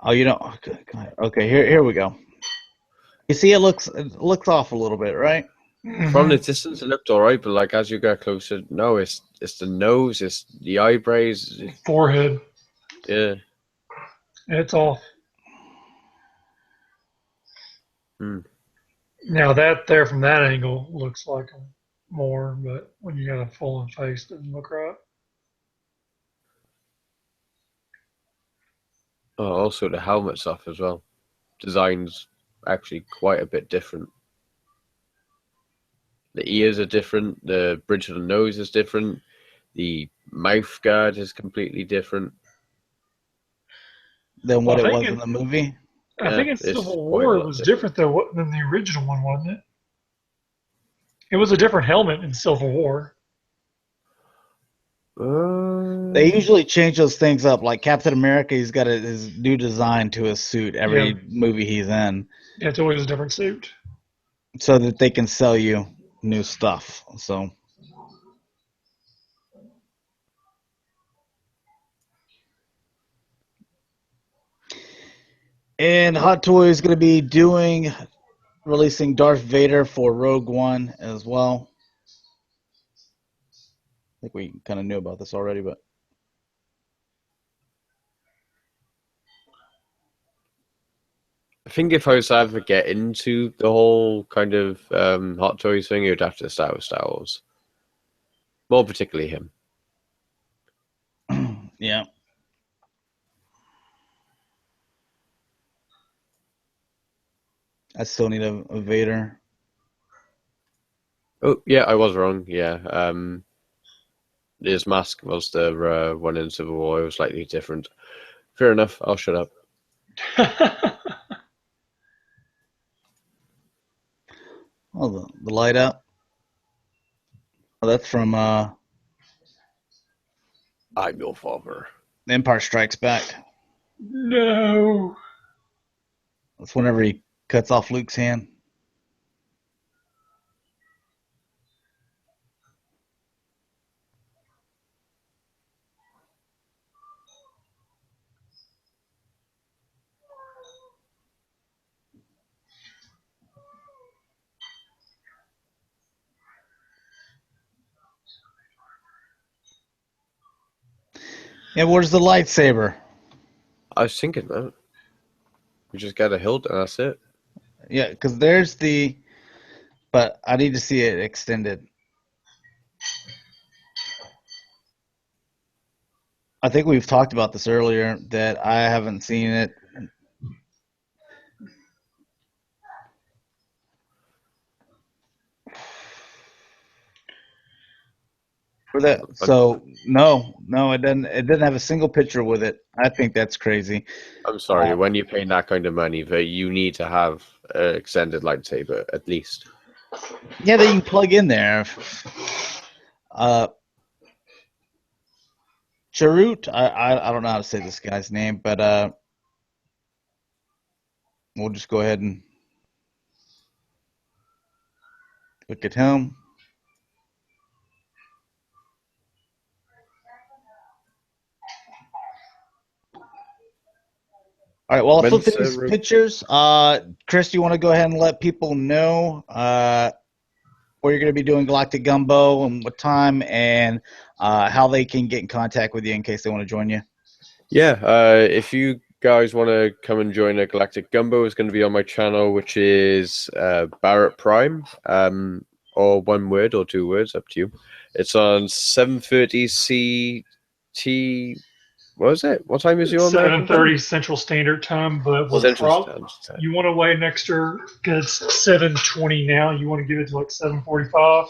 Oh, you don't. Okay, here we go. You see, it looks off a little bit, right? From the distance, it looked alright, but like as you get closer, no, it's the nose, it's the eyebrows, Forehead. Yeah, it's off. Now that there from that angle looks like more, but when you got a full face, it doesn't look right. Oh, also the helmet's off as well. Design's actually quite a bit different. The ears are different. The bridge of the nose is different. The mouth guard is completely different than what it was in the movie. I think in Civil War it was different than the original one, wasn't it? It was a different helmet in Civil War. They usually change those things up. Like Captain America, he's got his new design to his suit every movie he's in. Yeah, it's always a different suit. So that they can sell you new stuff. So. And Hot Toys is going to be releasing Darth Vader for Rogue One as well. I think we kind of knew about this already, but I think if I was to ever get into the whole kind of Hot Toys thing, it would have to start with Star Wars. More particularly him. yeah. I still need a Vader. Oh, yeah, I was wrong. Yeah. His mask was the one in Civil War. It was slightly different. Fair enough. I'll shut up. Oh, the light out. Oh, that's from I'm your father. Empire Strikes Back. No. That's whenever he cuts off Luke's hand. Yeah, where's the lightsaber? I was thinking that. We just got a hilt and that's it. Yeah, because there's the... But I need to see it extended. I think we've talked about this earlier, that I haven't seen it. For that, so no, it doesn't. It didn't have a single picture with it. I think that's crazy. I'm sorry. When you're paying that kind of money, you need to have an extended lightsaber at least. Yeah, that you can plug in there. Charut, I don't know how to say this guy's name, but we'll just go ahead and look at him. All right, well, I'll flip these pictures. Chris, do you want to go ahead and let people know where you're going to be doing Galactic Gumbo and what time, and how they can get in contact with you in case they want to join you? Yeah, if you guys want to come and join a Galactic Gumbo, it's going to be on my channel, which is Barrett Prime, or one word or two words, up to you. It's on 7:30 CT. What is it? What time is your 7:30 Central Standard Time, but you want to wait an extra, because it's 7:20 now. You want to give it to like 7:45?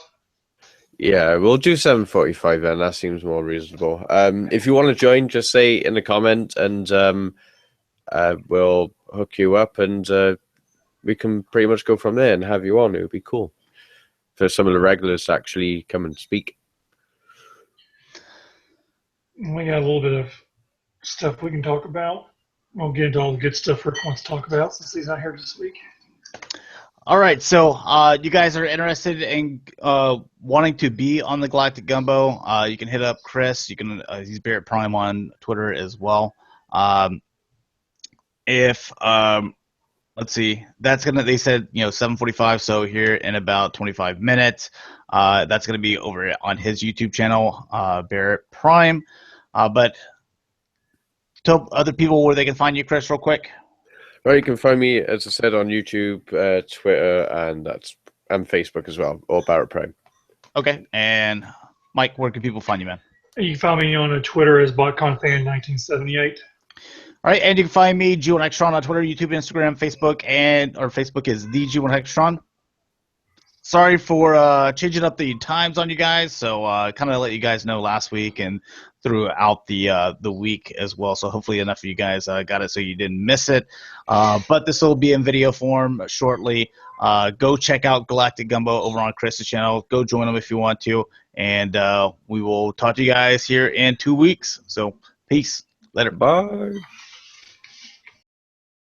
Yeah, we'll do 7:45 then. That seems more reasonable. If you want to join, just say in the comment, and we'll hook you up, and we can pretty much go from there and have you on. It would be cool for some of the regulars to actually come and speak. We got a little bit of stuff we can talk about. We'll get into all the good stuff Rick wants to talk about since he's not here this week. All right, so you guys are interested in wanting to be on the Galactic Gumbo, you can hit up Chris. You can he's Barrett Prime on Twitter as well. Let's see, that's gonna, they said 7:45, so here in about 25 minutes. That's gonna be over on his YouTube channel, Barrett Prime. But tell other people where they can find you, Chris, real quick. Right, you can find me, as I said, on YouTube, Twitter, and Facebook as well, or Barrett Prime. Okay, and Mike, where can people find you, man? You can find me on Twitter as BotConFan1978. All right, and you can find me, G1Xtron, on Twitter, YouTube, Instagram, Facebook, and our Facebook is the G1Xtron. Sorry for changing up the times on you guys. So kind of let you guys know last week and throughout the week as well. So hopefully enough of you guys got it so you didn't miss it. But this will be in video form shortly. Go check out Galactic Gumbo over on Chris's channel. Go join them if you want to. And we will talk to you guys here in 2 weeks. So peace. Later. Bye.